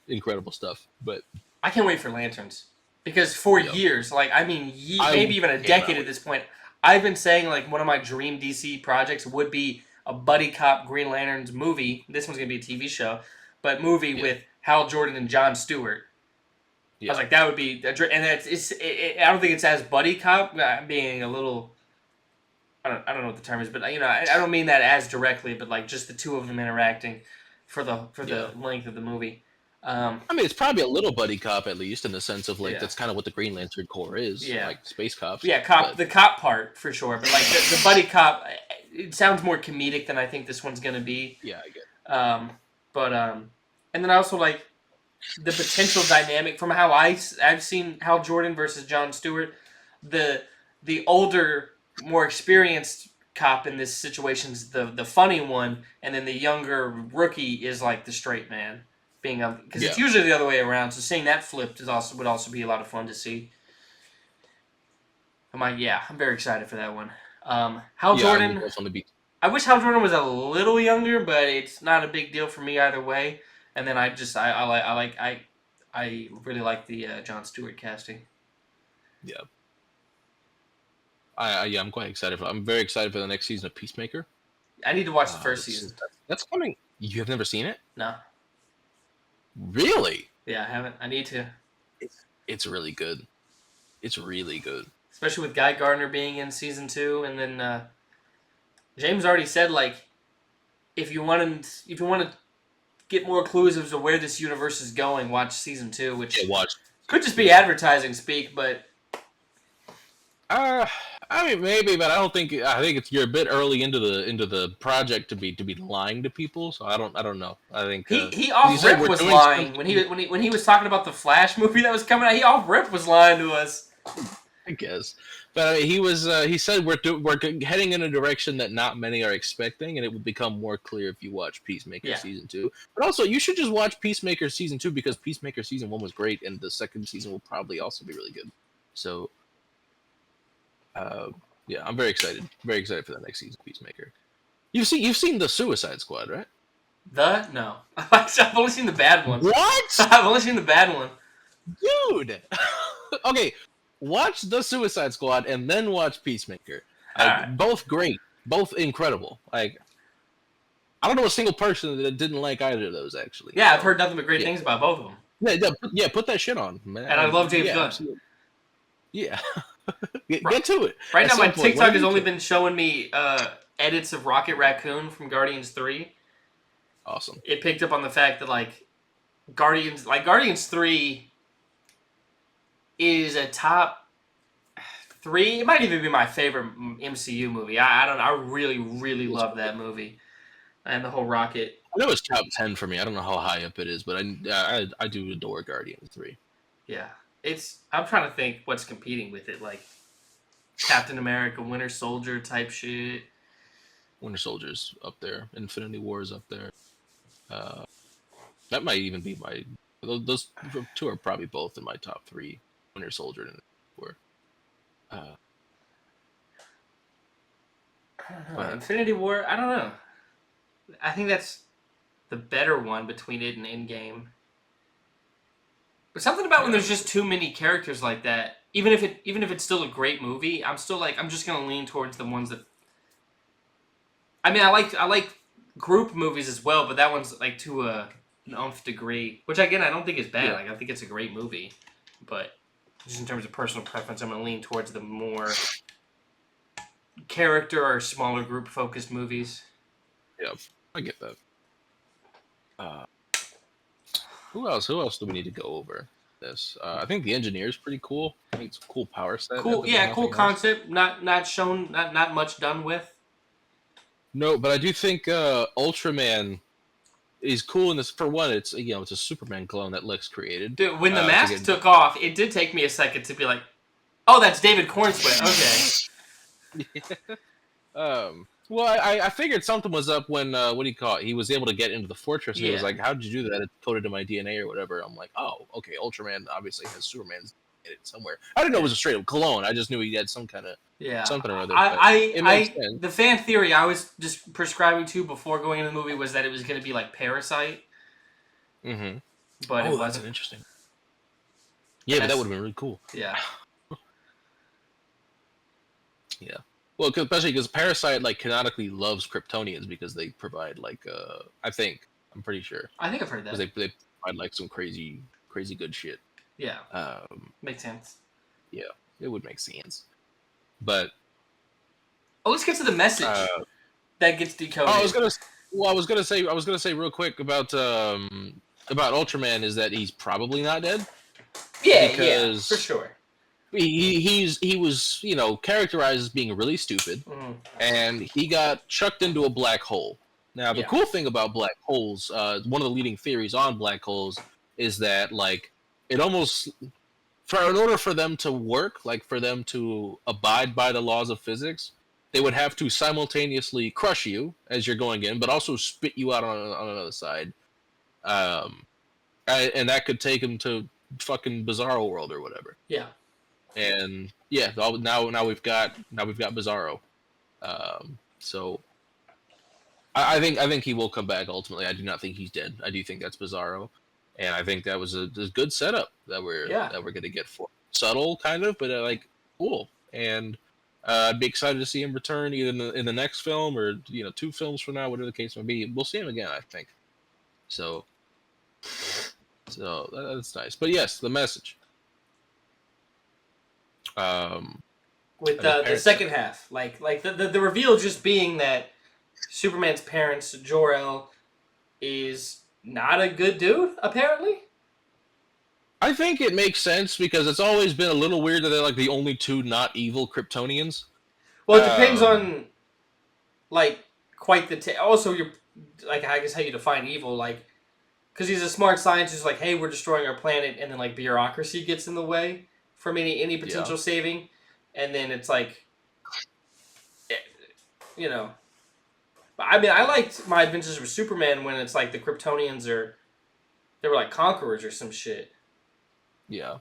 Incredible stuff. But I can't wait for Lanterns, because for years, maybe even a decade at this point, I've been saying like one of my dream DC projects would be a buddy cop Green Lanterns movie. This one's gonna be a TV show, but movie with Hal Jordan and Jon Stewart. I was like, that would be, and I don't think it's as buddy cop. I'm being a little, I don't know what the term is, but I don't mean that as directly, but like just the two of them interacting for the length of the movie. I mean, it's probably a little buddy cop, at least in the sense of like that's kind of what the Green Lantern Corps is, like space cops. Yeah, the cop part for sure, but like the buddy cop, it sounds more comedic than I think this one's gonna be. Yeah, I get it. And then I also like the potential dynamic from how I've seen Hal Jordan versus Jon Stewart. The older, more experienced cop in this situation is the funny one, and then the younger rookie is like the straight man. Because it's usually the other way around, so seeing that flipped would also be a lot of fun to see. I'm very excited for that one. Hal Jordan. I wish Hal Jordan was a little younger, but it's not a big deal for me either way. And then I really like the Jon Stewart casting. Yeah. I'm quite excited I'm very excited for the next season of Peacemaker. I need to watch the first season. That's coming. You have never seen it? No. Really? Yeah, I haven't. I need to. It's really good. It's really good. Especially with Guy Gardner being in season 2, and then James already said like, if you want to get more clues as to where this universe is going, watch season 2, which could just be advertising speak, but. I mean maybe, but I think you're a bit early into the project to be lying to people. So I don't know. I think he off rip was lying when he was talking about the Flash movie that was coming out. He off rip was lying to us. I guess, but I mean, he said we're heading in a direction that not many are expecting, and it will become more clear if you watch Peacemaker season 2. But also, you should just watch Peacemaker season 2 because Peacemaker season 1 was great, and the second season will probably also be really good. So. Yeah, I'm very excited. Very excited for the next season of Peacemaker. You've seen the Suicide Squad, right? No. I've only seen the bad one. What? I've only seen the bad one. Dude! Okay, watch the Suicide Squad and then watch Peacemaker. Both great. Both incredible. Like, I don't know a single person that didn't like either of those, actually. Yeah, I've heard nothing but great things about both of them. Yeah, put that shit on, man. And I love James Gunn. Absolutely. Yeah. Get to it. Right now, my TikTok has only been showing me edits of Rocket Raccoon from Guardians 3. Awesome. It picked up on the fact that, like, Guardians 3 is a top 3. It might even be my favorite MCU movie. I don't know. I really, really love that movie. And the whole Rocket. I know it's top 10 for me. I don't know how high up it is, but I do adore Guardians 3. Yeah. I'm trying to think what's competing with it, like Captain America, Winter Soldier type shit. Winter Soldier's up there. Infinity War is up there. That might even be those two are probably both in my top 3. Winter Soldier and War. I don't know. Infinity War, I don't know. I think that's the better one between it and Endgame. But something about when there's just too many characters like that, even if it's still a great movie, I'm just gonna lean towards the ones that. I mean, I like group movies as well, but that one's like to an nth degree, which again I don't think is bad. Yeah. Like I think it's a great movie, but just in terms of personal preference, I'm gonna lean towards the more character or smaller group focused movies. Yeah, I get that. Who else do we need to go over this? I think the engineer is pretty cool. I think it's a cool power set. Cool, yeah, cool concept. Not shown, not much done with. No, but I do think Ultraman is cool in this. For one, it's it's a Superman clone that Lex created. Dude, when the mask took off, it did take me a second to be like, "Oh, that's David Cornsweat." Okay. Well, I figured something was up when what do you call it? He was able to get into the fortress. And he was like, "How did you do that? It's coded to my DNA or whatever." I'm like, "Oh, okay. Ultraman obviously has Superman's in it somewhere." I didn't know it was a straight up clone. I just knew he had some kind of something or other. The fan theory I was just prescribing to before going into the movie was that it was going to be like Parasite. Mm-hmm. But it wasn't. Interesting. Yeah, but that would have been really cool. Yeah. Yeah. Well, especially because Parasite canonically loves Kryptonians because they provide I'm pretty sure. I think I've heard that. Because they provide some crazy good shit. Yeah. Makes sense. Yeah, it would make sense. But let's get to the message that gets decoded. I was gonna say real quick about Ultraman is that he's probably not dead. Yeah, for sure. He was characterized as being really stupid, and he got chucked into a black hole. Now the cool thing about black holes, one of the leading theories on black holes is that it almost in order for them to work, for them to abide by the laws of physics, they would have to simultaneously crush you as you're going in, but also spit you out on another side, and that could take him to fucking Bizarro World or whatever. Yeah. And now we've got Bizarro, so I think he will come back ultimately. I do not think he's dead. I do think that's Bizarro. and I think that was a good setup that we're Yeah. gonna get for subtle kind of, but like cool. And I'd be excited to see him return either in the next film or 2 films from now, whatever the case may be. We'll see him again, I think. So that's nice. But yes, the message. With of his the parents. second half, like the reveal just being that Superman's parents, Jor-El, is not a good dude, apparently. I think it makes sense because it's always been a little weird that they're like the only 2 not evil Kryptonians. Well, it depends on like quite the also you're like I guess how you define evil, like because he's a smart scientist who's like, hey, we're destroying our planet, and then like bureaucracy gets in the way from any potential saving, and then it's like, you know. But I mean, I liked my Adventures with Superman when it's like the Kryptonians they were like conquerors or some shit. Yeah.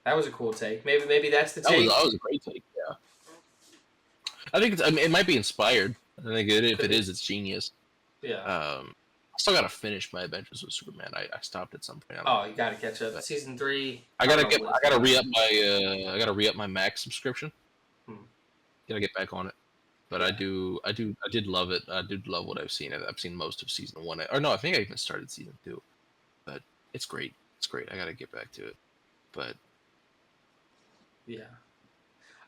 That was a cool take. Maybe that's the take. That was a great take. Yeah. I think it might be inspired. I think if it is, it's genius. Yeah. I still gotta finish my Adventures with Superman. I stopped at some point. Oh, you gotta catch up. Season 3. I gotta re-up my Max subscription. Gotta get back on it. But I did love it. I did love what I've seen. I've seen most of season 1. Or no, I think I even started season 2. But it's great. It's great. I gotta get back to it. But yeah.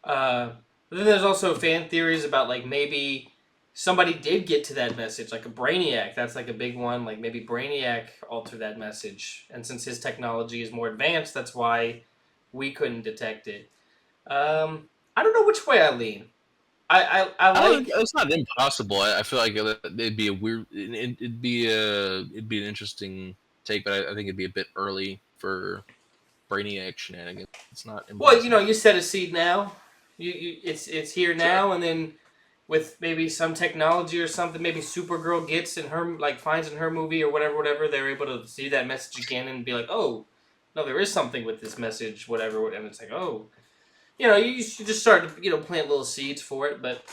Then there's also fan theories about like maybe somebody did get to that message, like a Brainiac. That's like a big one. Like maybe Brainiac altered that message, and since his technology is more advanced, that's why we couldn't detect it. I don't know which way I lean. I like. It's not impossible. I feel like it'd be a weird. It'd be an interesting take, but I think it'd be a bit early for Brainiac shenanigans. It's not impossible. Well, you set a seed now. It's here now, and then with maybe some technology or something, maybe Supergirl gets in her finds in her movie or whatever, they're able to see that message again and be like, oh, no, there is something with this message, whatever, and it's like, oh, you should just start to plant little seeds for it, but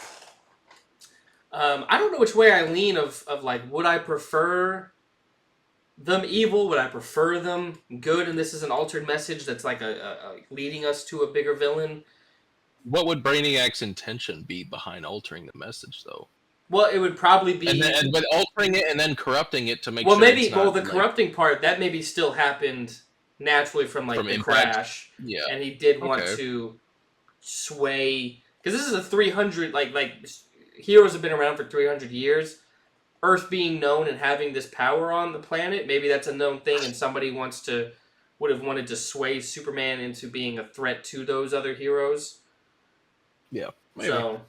I don't know which way I lean of like, would I prefer them evil? Would I prefer them good? And this is an altered message that's like a leading us to a bigger villain. What would Brainiac's intention be behind altering the message, though? Well, it would probably be, but altering it and then corrupting it to make well, sure. Maybe the corrupting part that maybe still happened naturally from the impact. Crash. Yeah, and he did want to sway, because this is a 300 like heroes have been around for 300 years. Earth being known and having this power on the planet, maybe that's a known thing, and somebody would have wanted to sway Superman into being a threat to those other heroes. Yeah, maybe. So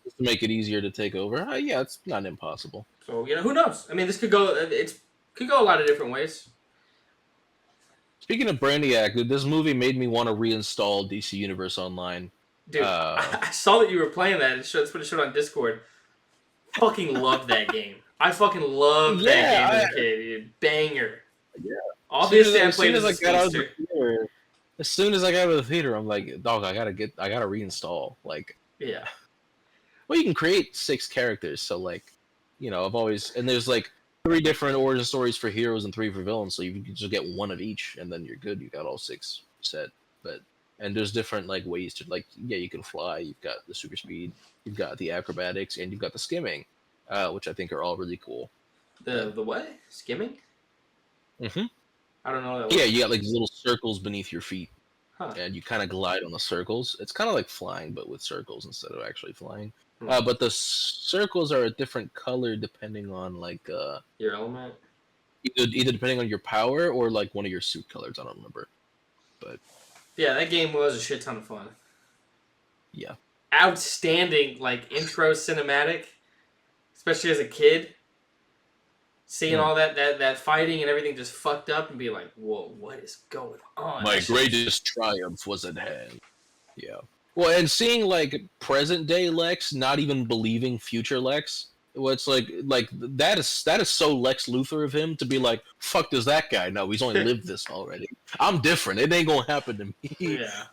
just to make it easier to take over. Yeah, it's not impossible. So who knows? I mean, this could go. It could go a lot of different ways. Speaking of Brainiac, this movie made me want to reinstall DC Universe Online. Dude, I saw that you were playing that. That's what it showed on Discord. Fucking loved that game. I fucking loved that game as a kid, dude. Banger. Yeah. Obviously, I played as soon as I got out of the theater, I'm like, dog, I gotta reinstall. Like, yeah. Well, you can create 6 characters, so like, I've always, and there's like 3 different origin stories for heroes and 3 for villains, so you can just get 1 of each, and then you're good. You got all 6 set. And there's different like ways to you can fly. You've got the super speed, you've got the acrobatics, and you've got the skimming, which I think are all really cool. The what? Skimming? Mm-hmm. I don't know that. Yeah, you got like these little circles beneath your feet, huh. And you kind of glide on the circles. It's kind of like flying, but with circles instead of actually flying. But the circles are a different color depending on like your element. Either depending on your power or like one of your suit colors. I don't remember, but yeah, that game was a shit ton of fun. Yeah, outstanding like intro cinematic, especially as a kid. Seeing all that fighting and everything just fucked up and be like, whoa, what is going on? My greatest triumph was at hand. Yeah. Well, and seeing like present day Lex not even believing future Lex, it's like that is so Lex Luthor of him to be like, fuck does that guy know? He's only lived this already. I'm different. It ain't gonna happen to me.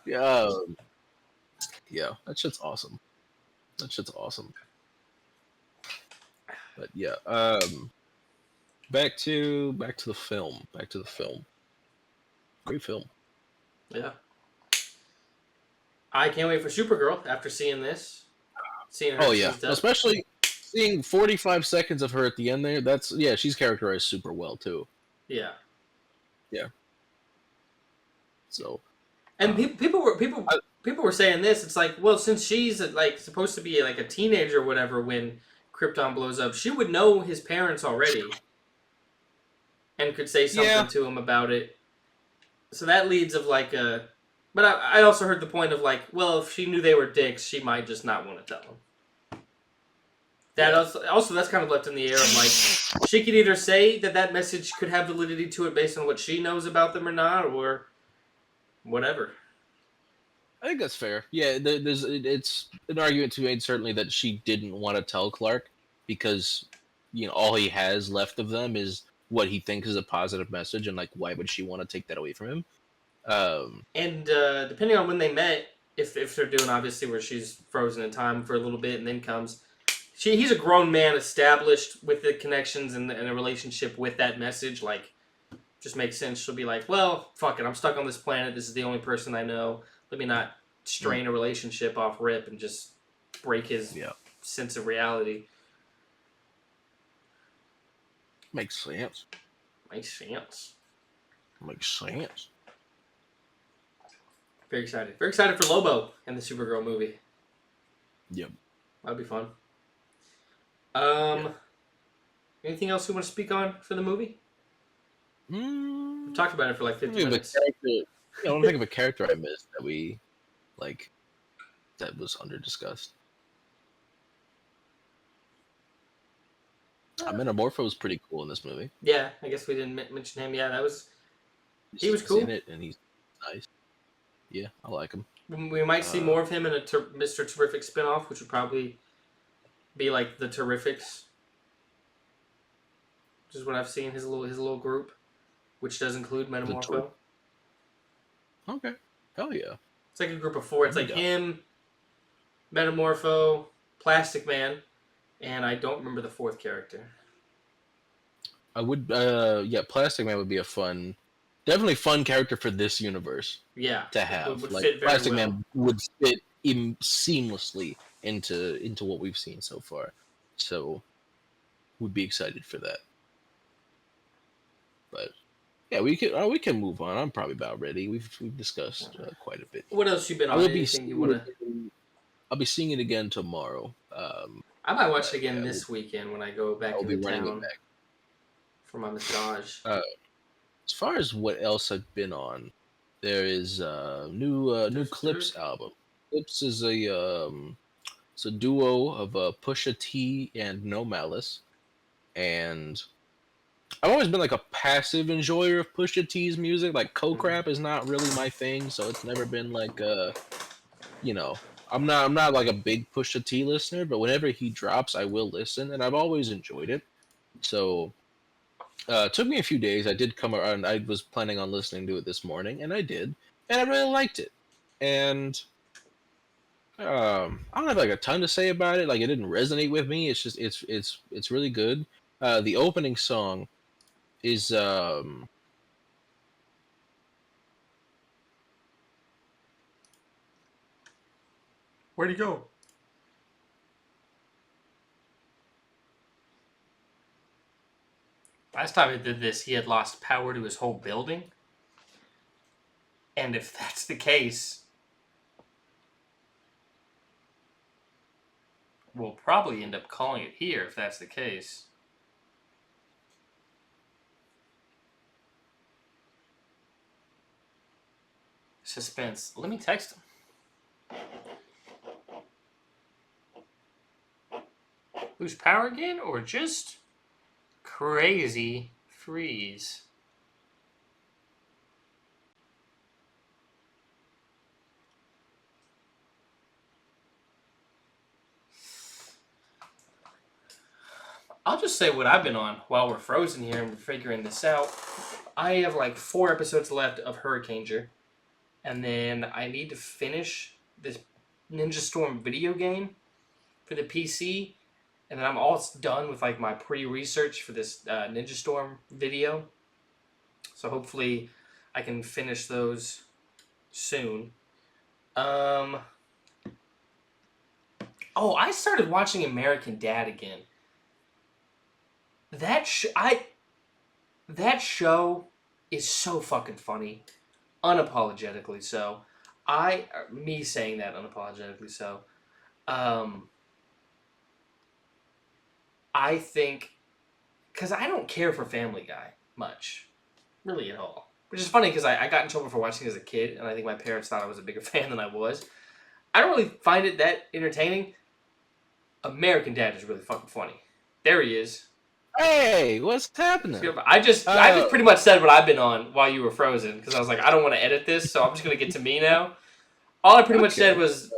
Yeah. Yeah, that shit's awesome. But yeah, back to the film. Great film. Yeah. I can't wait for Supergirl after seeing this. Seeing her Oh yeah, teased up. especially seeing 45 seconds of her at the end there. That's she's characterized super well too. Yeah. Yeah. So. And people were saying this. It's like, well, since she's like supposed to be like a teenager or whatever when Krypton blows up, she would know his parents already, and could say something to him about it. So that leads of like a. But I also heard the point of like, well, if she knew they were dicks, she might just not want to tell them. That also that's kind of left in the air of like, she could either say that message could have validity to it based on what she knows about them or not, or whatever. I think that's fair. Yeah, it's an argument to be made certainly that she didn't want to tell Clark because all he has left of them is what he thinks is a positive message, and like why would she want to take that away from him? And depending on when they met, if they're doing obviously where she's frozen in time for a little bit and then comes, he's a grown man established with the connections and a relationship with that message. Like, just makes sense. She'll be like, well, fuck it, I'm stuck on this planet. This is the only person I know. Let me not strain a relationship off rip and just break his sense of reality. Makes sense. Makes sense. Makes sense. Very excited. Very excited for Lobo and the Supergirl movie. Yep. That'd be fun. Anything else you want to speak on for the movie? We've talked about it for like 50 minutes. I don't think of a character I missed that we that was under discussed. Metamorpho was pretty cool in this movie. Yeah, I guess we didn't mention him. Yeah, he was cool. In it, and he's nice. Yeah, I like him. We might see more of him in a Mr. Terrific spinoff, which would probably be like the Terrifics, which is what I've seen, his little group, which does include Metamorpho. Okay, hell yeah! It's like a group of 4. It's like him, Metamorpho, Plastic Man, and I don't remember the 4th character. I would, Plastic Man would be definitely fun character for this universe. Yeah, to have would like fit very Plastic well. Man would fit seamlessly into what we've seen so far. So, would be excited for that. But yeah, we can move on. I'm probably about ready. We've discussed quite a bit. What else you been on? Anything you want to? I'll be seeing it again tomorrow. I might watch it again this weekend when I go back I'll to be the running town it back. for my massage. As far as what else I've been on, there is a new Clips album. Clips is it's a duo of Pusha T and No Malice, and I've always been like a passive enjoyer of Pusha T's music. Like coke rap is not really my thing, so it's never been like I'm not like a big Pusha T listener, but whenever he drops, I will listen, and I've always enjoyed it. So it took me a few days. I did come around. I was planning on listening to it this morning, and I did, and I really liked it. And I don't have like a ton to say about it. Like it didn't resonate with me. It's just it's really good. The opening song is Where'd he go? Last time he did this, he had lost power to his whole building. And if that's the case, we'll probably end up calling it here if that's the case. Suspense. Let me text him. Lose power again or just crazy freeze? I'll just say what I've been on while we're frozen here and we're figuring this out. I have like 4 episodes left of Hurricaneger. And then I need to finish this Ninja Storm video game for the PC. and then I'm all done with like my pre-research for this Ninja Storm video. So hopefully, I can finish those soon. Oh, I started watching American Dad again. That that show is so fucking funny, unapologetically so. Me saying that unapologetically so. Um, I think because I don't care for Family Guy much, really at all. Which is funny because I got in trouble for watching it as a kid, and I think my parents thought I was a bigger fan than I was. I don't really find it that entertaining. American Dad is really fucking funny. There he is. Hey, what's happening? I just pretty much said what I've been on while you were frozen because I was like, I don't want to edit this, so I'm just gonna get to me now. All I pretty much said was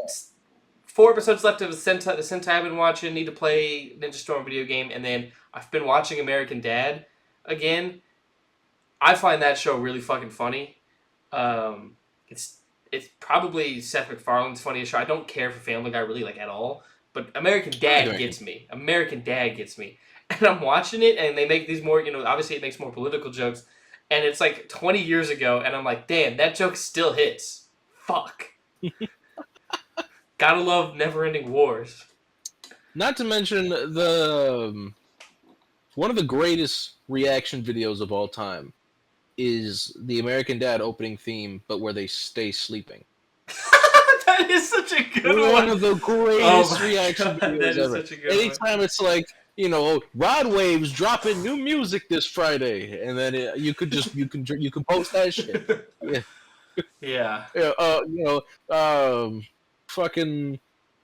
4 episodes left of the Sentai I've been watching. Need to play Ninja Storm video game, and then I've been watching American Dad again. I find that show really fucking funny. It's probably Seth MacFarlane's funniest show. I don't care for Family Guy really like at all, but American Dad gets me. American Dad gets me, and I'm watching it, and they make these more, obviously it makes more political jokes, and it's like 20 years ago, and I'm like, damn, that joke still hits. Fuck. Gotta love never-ending wars. Not to mention one of the greatest reaction videos of all time is the American Dad opening theme, but where they stay sleeping. That is such a good one. One of the greatest reaction God, videos ever. Such a good Anytime one. it's like, Rod Wave's dropping new music this Friday, and then you can post that shit. Yeah. Fucking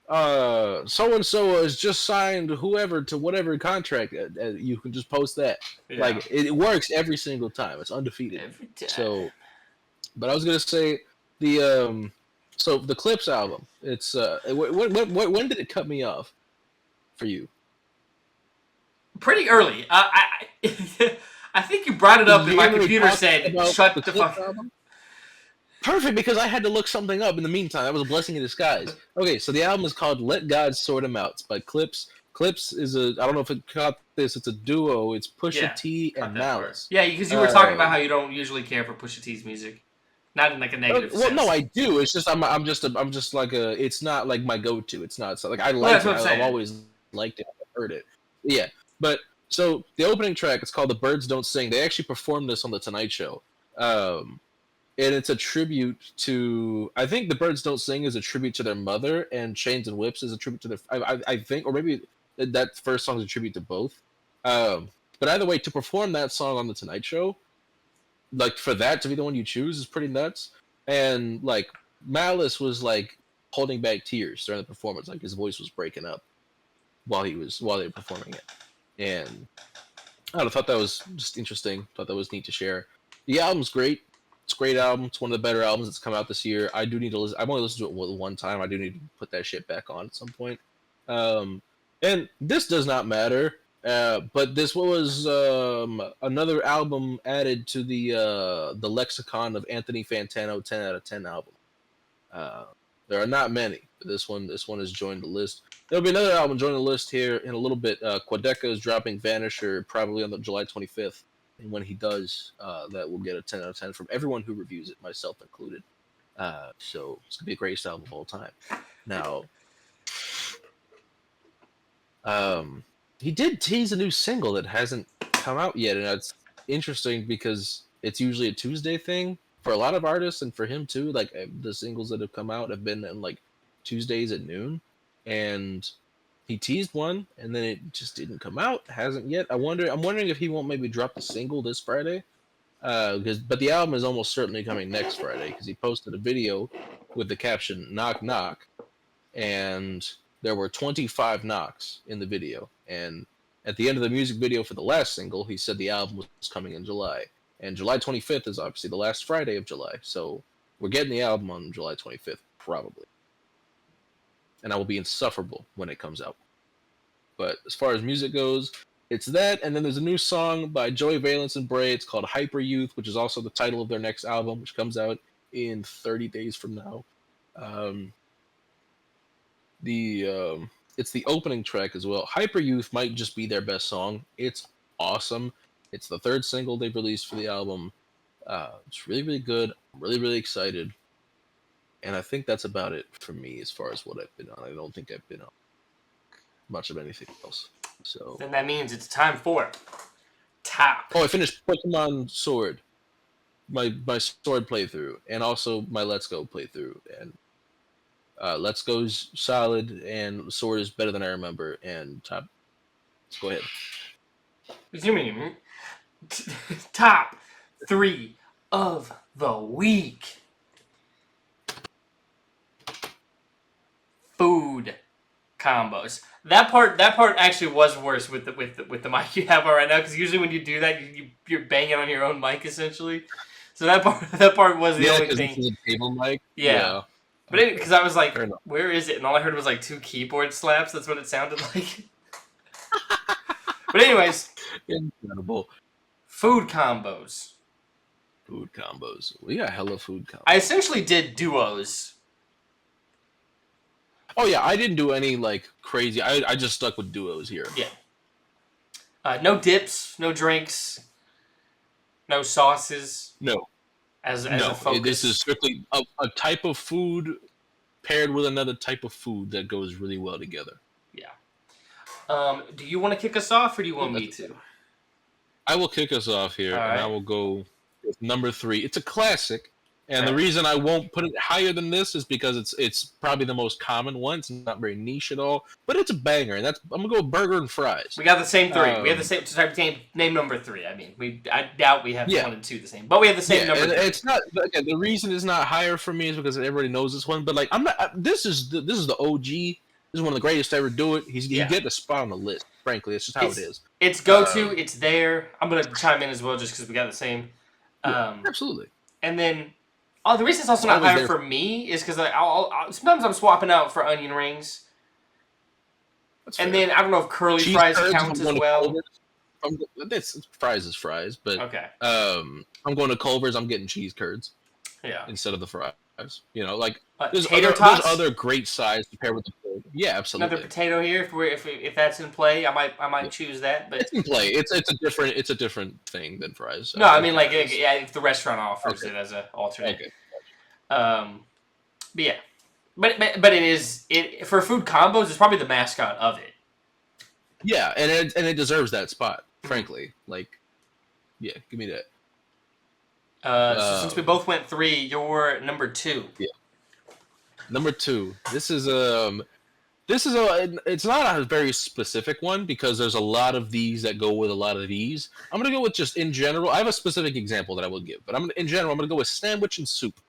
so and so has just signed whoever to whatever contract. You can just post that. Yeah. Like it works every single time. It's undefeated. Every time. So, but I was gonna say the the Clips album. It's when did it cut me off for you? Pretty early. I think you brought it up, and my computer said, "Shut the fuck up." Perfect, because I had to look something up in the meantime. That was a blessing in disguise. Okay, so the album is called "Let God Sort 'Em Out" by Clips. Clips is I don't know if it caught this. It's a duo. It's Pusha T and Malice. Yeah, because you were talking about how you don't usually care for Pusha T's music, not in like a negative sense. Well, no, I do. It's just I'm just like a. It's not like my go-to. It's not like I like it. I've always liked it. I've heard it. Yeah, but so the opening track is called "The Birds Don't Sing." They actually performed this on the Tonight Show. And it's a tribute to, I think The Birds Don't Sing is a tribute to their mother, and Chains and Whips is a tribute to their, I think, or maybe that first song is a tribute to both. But either way, to perform that song on The Tonight Show, like for that to be the one you choose is pretty nuts. And like Malice was like holding back tears during the performance, like his voice was breaking up while they were performing it. And I don't know, thought that was just interesting. Thought that was neat to share. The album's great. It's a great album. It's one of the better albums that's come out this year. I do need to listen. I've only listened to it one time. I do need to put that shit back on at some point. And this does not matter. But this was another album added to the lexicon of Anthony Fantano 10 out of 10 album. There are not many. This one has joined the list. There'll be another album joining the list here in a little bit. Quadeca is dropping Vanisher probably on the July 25th. And when he does, that will get a 10 out of 10 from everyone who reviews it, myself included. So it's going to be the greatest album of all time. Now, he did tease a new single that hasn't come out yet, and that's interesting because it's usually a Tuesday thing for a lot of artists, and for him too. Like the singles that have come out have been in like Tuesdays at noon, and he teased one, and then it just didn't come out. Hasn't yet. I'm wondering if he won't maybe drop the single this Friday, but the album is almost certainly coming next Friday because he posted a video with the caption "Knock Knock," and there were 25 knocks in the video. And at the end of the music video for the last single, he said the album was coming in July, and July 25th is obviously the last Friday of July, so we're getting the album on July 25th probably. And I will be insufferable when it comes out. But as far as music goes, it's that, and then there's a new song by Joey Valence and Bray. It's called Hyper Youth, which is also the title of their next album, which comes out in 30 days from now. it's the opening track as well. Hyper Youth might just be their best song. It's awesome. It's the third single they've released for the album. It's really, really good. I'm really, really excited. And I think that's about it for me as far as what I've been on. I don't think I've been on much of anything else. So Then that means it's time for top. I finished Pokemon Sword, my Sword playthrough, and also my Let's Go playthrough. And Let's Go's solid, and Sword is better than I remember. And top, let's go ahead. What do you mean? Top 3 of the week. Food combos. That part actually was worse with the mic you have on right now, because usually when you do that, you're banging on your own mic essentially. So that part was the only thing. This is a table mic. Yeah. But because I was like, where is it? And all I heard was like 2 keyboard slaps. That's what it sounded like. But anyways, incredible food combos. Food combos. We got hella food combos. I essentially did duos. Oh yeah, I didn't do any like crazy. I just stuck with duos here. Yeah. No dips, no drinks, no sauces. No. As a focus. This is strictly a type of food paired with another type of food that goes really well together. Yeah. Do you want to kick us off, or do you want me to? I will kick us off here, All right. and I will go with number 3. It's a classic. And Okay. the reason I won't put it higher than this is because it's probably the most common one. It's not very niche at all, but it's a banger. And I'm gonna go with burger and fries. We got the same 3. We have the same type of name number 3. I mean, I doubt we have 1 and 2 the same, but we have the same number. And 3. it's not again. The reason it's not higher for me is because everybody knows this one. But like, I'm not. This is the OG. This is one of the greatest to ever do it. He get a spot on the list. Frankly, it's just how it is. It's go-to. It's there. I'm gonna chime in as well, just because we got the same. Absolutely. And then. Oh, the reason it's also not higher for me is because sometimes I'm swapping out for onion rings. And then I don't know if curly cheese fries curds, count as well. Fries is fries, but okay. I'm going to Culver's. I'm getting cheese curds. Yeah. Instead of the fries, you know, like there's there's other great sides to pair with the food. Yeah, absolutely. Another potato here, if that's in play, I might choose that. But it's in play. It's a different thing than fries. No, I mean like if the restaurant offers it as an alternate. Okay. But yeah, but it is for food combos. It's probably the mascot of it. Yeah, and it deserves that spot. Frankly, like, yeah, give me that. So since we both went 3, you're number 2. Yeah. Number 2. This is it's not a very specific one because there's a lot of these that go with a lot of these. I'm gonna go with just in general. I have a specific example that I will give, but I'm gonna go with sandwich and soup.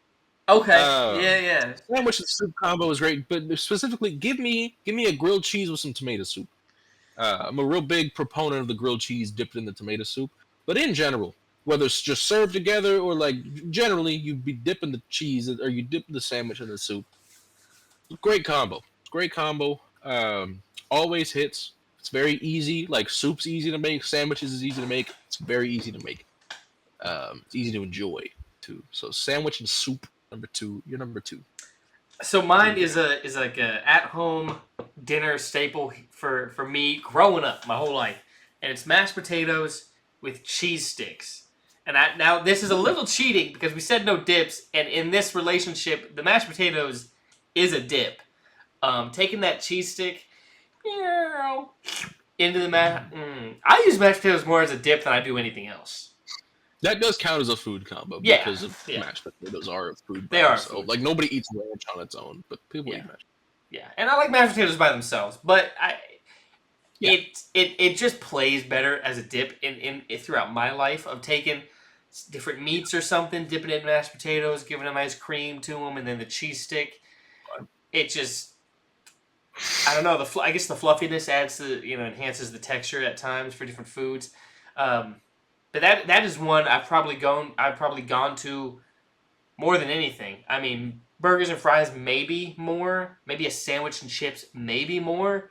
Okay. Yeah. Sandwich and soup combo is great, but specifically, give me a grilled cheese with some tomato soup. I'm a real big proponent of the grilled cheese dipped in the tomato soup, but in general, whether it's just served together or like generally you'd be dipping the cheese or you dip the sandwich in the soup. Great combo. Always hits. It's very easy. Like soup's easy to make. Sandwiches is easy to make. It's very easy to make. It's easy to enjoy too. So sandwich and soup, number 2. You're number 2. So mine is like a at-home dinner staple for me growing up my whole life, and it's mashed potatoes with cheese sticks. And now this is a little cheating because we said no dips, and in this relationship, the mashed potatoes is a dip. Taking that cheese stick into the I use mashed potatoes more as a dip than I do anything else. That does count as a food combo because mashed potatoes are a food. They are. So, like nobody eats ranch on its own, but people eat mashed. Yeah, and I like mashed potatoes by themselves, but it just plays better as a dip in throughout my life of taking different meats or something, dipping it in mashed potatoes, giving them ice cream to them, and then the cheese stick. It just, I don't know. I guess the fluffiness adds to enhances the texture at times for different foods. But that is one I've probably gone to more than anything. I mean, burgers and fries maybe more, maybe a sandwich and chips maybe more.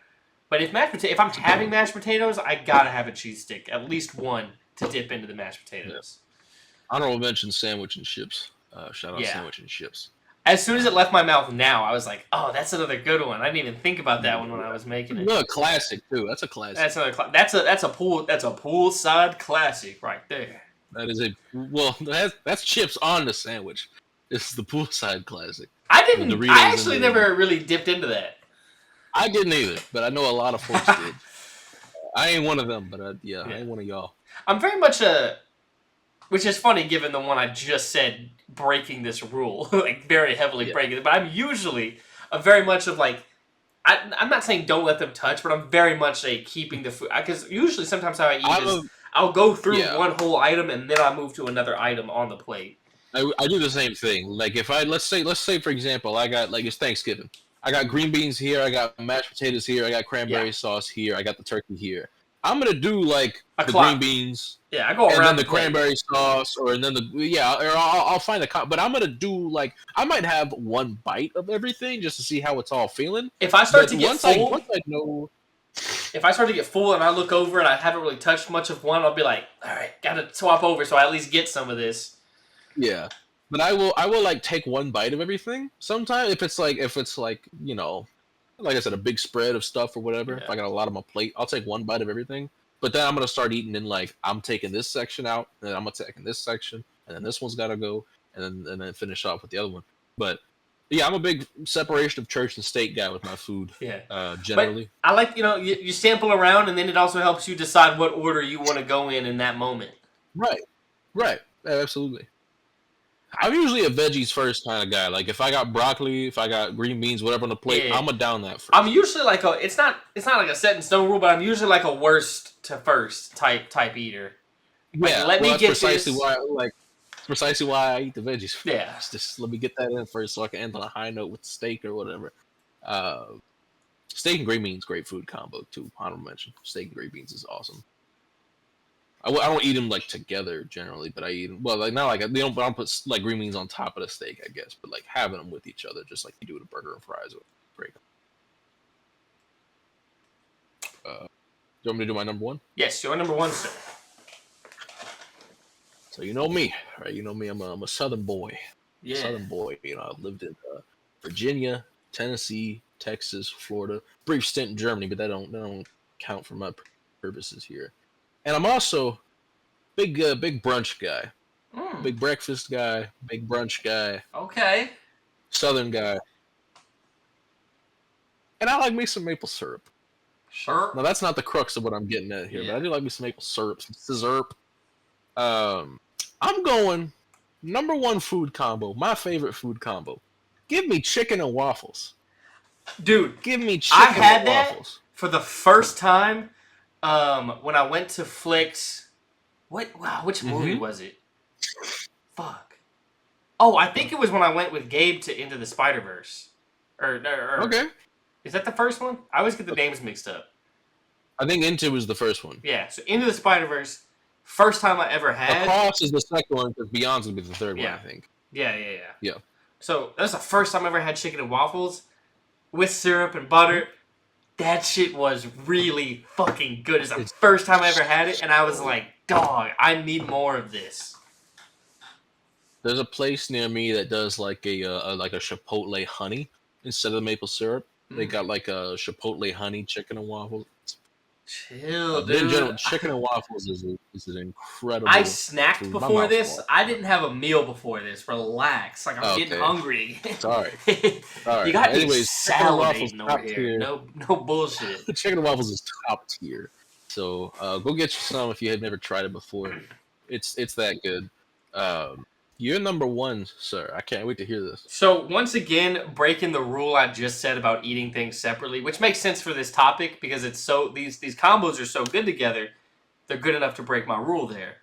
But if I'm having mashed potatoes, I gotta have a cheese stick, at least one to dip into the mashed potatoes. Yeah. Honorable mention sandwich and chips. Shout out sandwich and chips. As soon as it left my mouth now, I was like, oh, that's another good one. I didn't even think about that one when I was making it. No, classic too. That's a classic. That's another that's a poolside classic right there. That is that's chips on the sandwich. It's the poolside classic. I actually never really dipped into that. I didn't either, but I know a lot of folks did. I ain't one of them, but I ain't one of y'all. I'm very much which is funny given the one I just said, breaking this rule, like very heavily breaking it. But I'm usually very much of like, I'm not saying don't let them touch, but I'm very much a keeping the food. Because usually sometimes how I eat is I'll go through one whole item and then I'll move to another item on the plate. I do the same thing. Like if let's say for example, I got like it's Thanksgiving. I got green beans here, I got mashed potatoes here, I got cranberry sauce here, I got the turkey here. I'm gonna do like the green beans. Yeah, I go around and then the cranberry sauce, or I'll find but I'm gonna do like I might have one bite of everything just to see how it's all feeling. If I start to get full, once I know. If I start to get full and I look over and I haven't really touched much of one, I'll be like, all right, gotta swap over so I at least get some of this. Yeah, but I will like take one bite of everything. Sometimes if it's like you know, like I said, a big spread of stuff or whatever. Yeah. If I got a lot on my plate, I'll take one bite of everything. But then I'm gonna start eating in like I'm taking this section out, and then I'm gonna take this section, and then this one's gotta go, and then finish off with the other one. But yeah, I'm a big separation of church and state guy with my food. Yeah, generally. But I like you sample around, and then it also helps you decide what order you want to go in that moment. Right, absolutely. I'm usually a veggies first kind of guy. Like if I got broccoli, if I got green beans, whatever on the plate, I'm gonna down that first. I'm usually like it's not like a set in stone rule, but I'm usually like a worst to first type eater. Like, yeah, let me get precisely why I eat the veggies first. Yeah, just let me get that in first so I can end on a high note with steak or whatever. Steak and green beans, great food combo too. Honorable mention. Steak and green beans is awesome. I don't eat them like together generally, but I eat them like not like I don't put like green beans on top of the steak, I guess, but like having them with each other, just like you do with a burger and fries. Great. Do you want me to do my number one? Yes, your number one, sir. So you know me, right? You know me. I'm a Southern boy. Yeah. Southern boy. You know, I lived in Virginia, Tennessee, Texas, Florida. Brief stint in Germany, but that don't count for my purposes here. And I'm also big brunch guy, big breakfast guy, big brunch guy. Okay. Southern guy. And I like me some maple syrup. Sure. Now that's not the crux of what I'm getting at here, but I do like me some maple syrup, some sizzurp. I'm going number one food combo, my favorite food combo. Give me chicken and waffles. Dude, give me chicken and waffles. That for the first time when I went to Flicks. Which movie was it? Fuck. Oh, I think it was when I went with Gabe to Into the Spider-Verse. Or okay. Is that the first one? I always get the names mixed up. I think Into was the first one. Yeah, so Into the Spider-Verse, first time I ever had. Across is the second one, because Beyond's going to be the third one, I think. Yeah. So, that's the first time I ever had chicken and waffles with syrup and butter. That shit was really fucking good. It's the first time I ever had it, and I was like, dog, I need more of this. There's a place near me that does like a chipotle honey instead of maple syrup. They got like a chipotle honey chicken and waffles. Chill, dude. In general, chicken and waffles is an incredible. I snacked before this. I didn't have a meal before this. Relax. Like I'm getting hungry. Sorry. You got me salivating over here. No bullshit. Chicken and waffles is top tier. So go get you some if you have never tried it before. It's that good. You're number one, sir. I can't wait to hear this. So, once again, breaking the rule I just said about eating things separately, which makes sense for this topic because it's so these combos are so good together, they're good enough to break my rule there.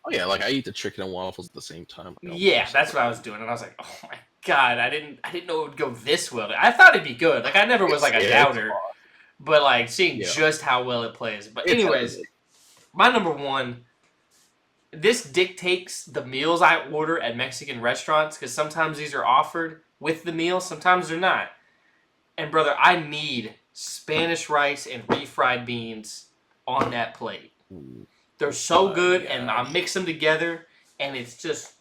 Oh yeah, like I eat the chicken and waffles at the same time. Yeah, that's what I was doing, and I was like, oh my god, I didn't know it would go this well. I thought it'd be good. Like I never was like a doubter, but like seeing just how well it plays. But anyways, my number one. This dictates the meals I order at Mexican restaurants because sometimes these are offered with the meal, sometimes they're not. And brother, I need Spanish rice and refried beans on that plate. They're so good, and I mix them together, and it's just,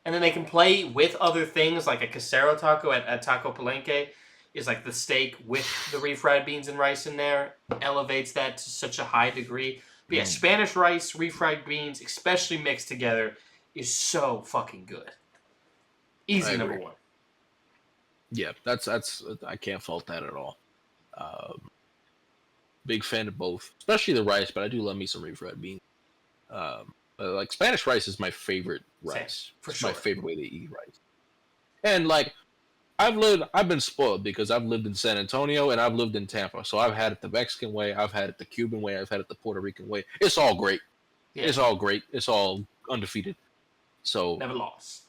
And then they can play with other things, like a casero taco at Taco Palenque is like the steak with the refried beans and rice in there. Elevates that to such a high degree. But yeah, Spanish rice, refried beans, especially mixed together, is so fucking good. Easy number one. Yeah, that's I can't fault that at all. Big fan of both, especially the rice, but I do love me some refried beans. Like Spanish rice is my favorite rice. For it's sure. my favorite way to eat rice. And like I've been spoiled because I've lived in San Antonio and I've lived in Tampa. So I've had it the Mexican way, I've had it the Cuban way, I've had it the Puerto Rican way. It's all great. Yeah. It's all great. It's all undefeated. So never lost.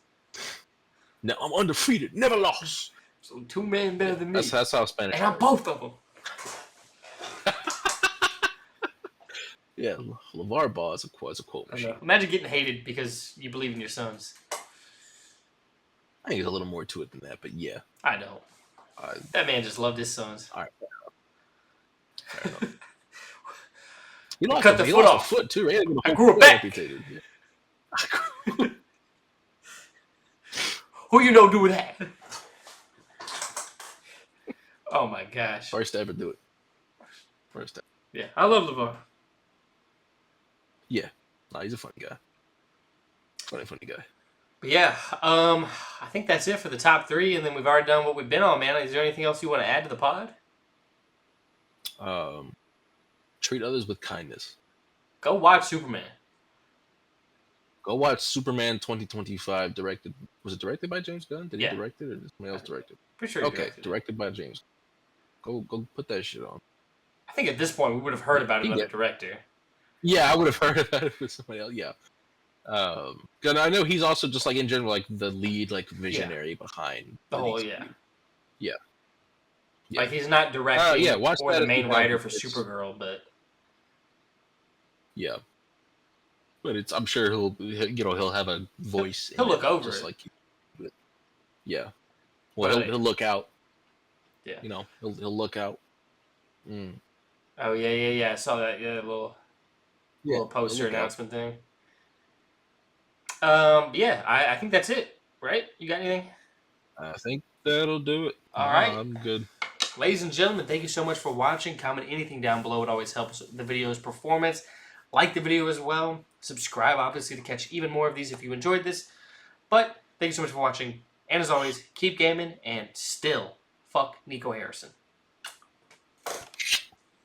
No, I'm undefeated. Never lost. So 2 men better than me. That's how Spanish. And I'm both of them. Yeah, LeVar Ball is a quote machine. Imagine getting hated because you believe in your sons. I think there's a little more to it than that, but yeah. I know. That man just loved his sons. All right. Fair enough. He cut the foot off. Foot too, right? I grew it back. Yeah. Who you know do that? Oh my gosh. First to ever do it. First time. Yeah, I love LeVar. Yeah. Nah, he's a funny guy. Funny guy. But yeah, I think that's it for the top 3, and then we've already done what we've been on, man. Is there anything else you want to add to the pod? Treat others with kindness. Go watch Superman. Go watch Superman 2025 directed. Was it directed by James Gunn? Did he direct it or did somebody else direct it? Pretty sure he directed by James. Go put that shit on. I think at this point we would have heard about another director. Yeah, I would have heard about it with somebody else. Yeah. And I know he's also just like in general like the lead like visionary behind the whole Yeah. Like he's not directing watch or the main writer for Supergirl, but yeah. But I'm sure he'll have a voice. He'll look over just it. Like yeah. Well, he'll look out. Yeah. He'll look out. Mm. Oh yeah. I saw that little poster announcement thing. I think that's it. Right? You got anything? I think that'll do it. All right. I'm good. Ladies and gentlemen, thank you so much for watching. Comment anything down below. It always helps the video's performance. Like the video as well. Subscribe, obviously, to catch even more of these if you enjoyed this. But thank you so much for watching. And as always, keep gaming and still fuck Nico Harrison.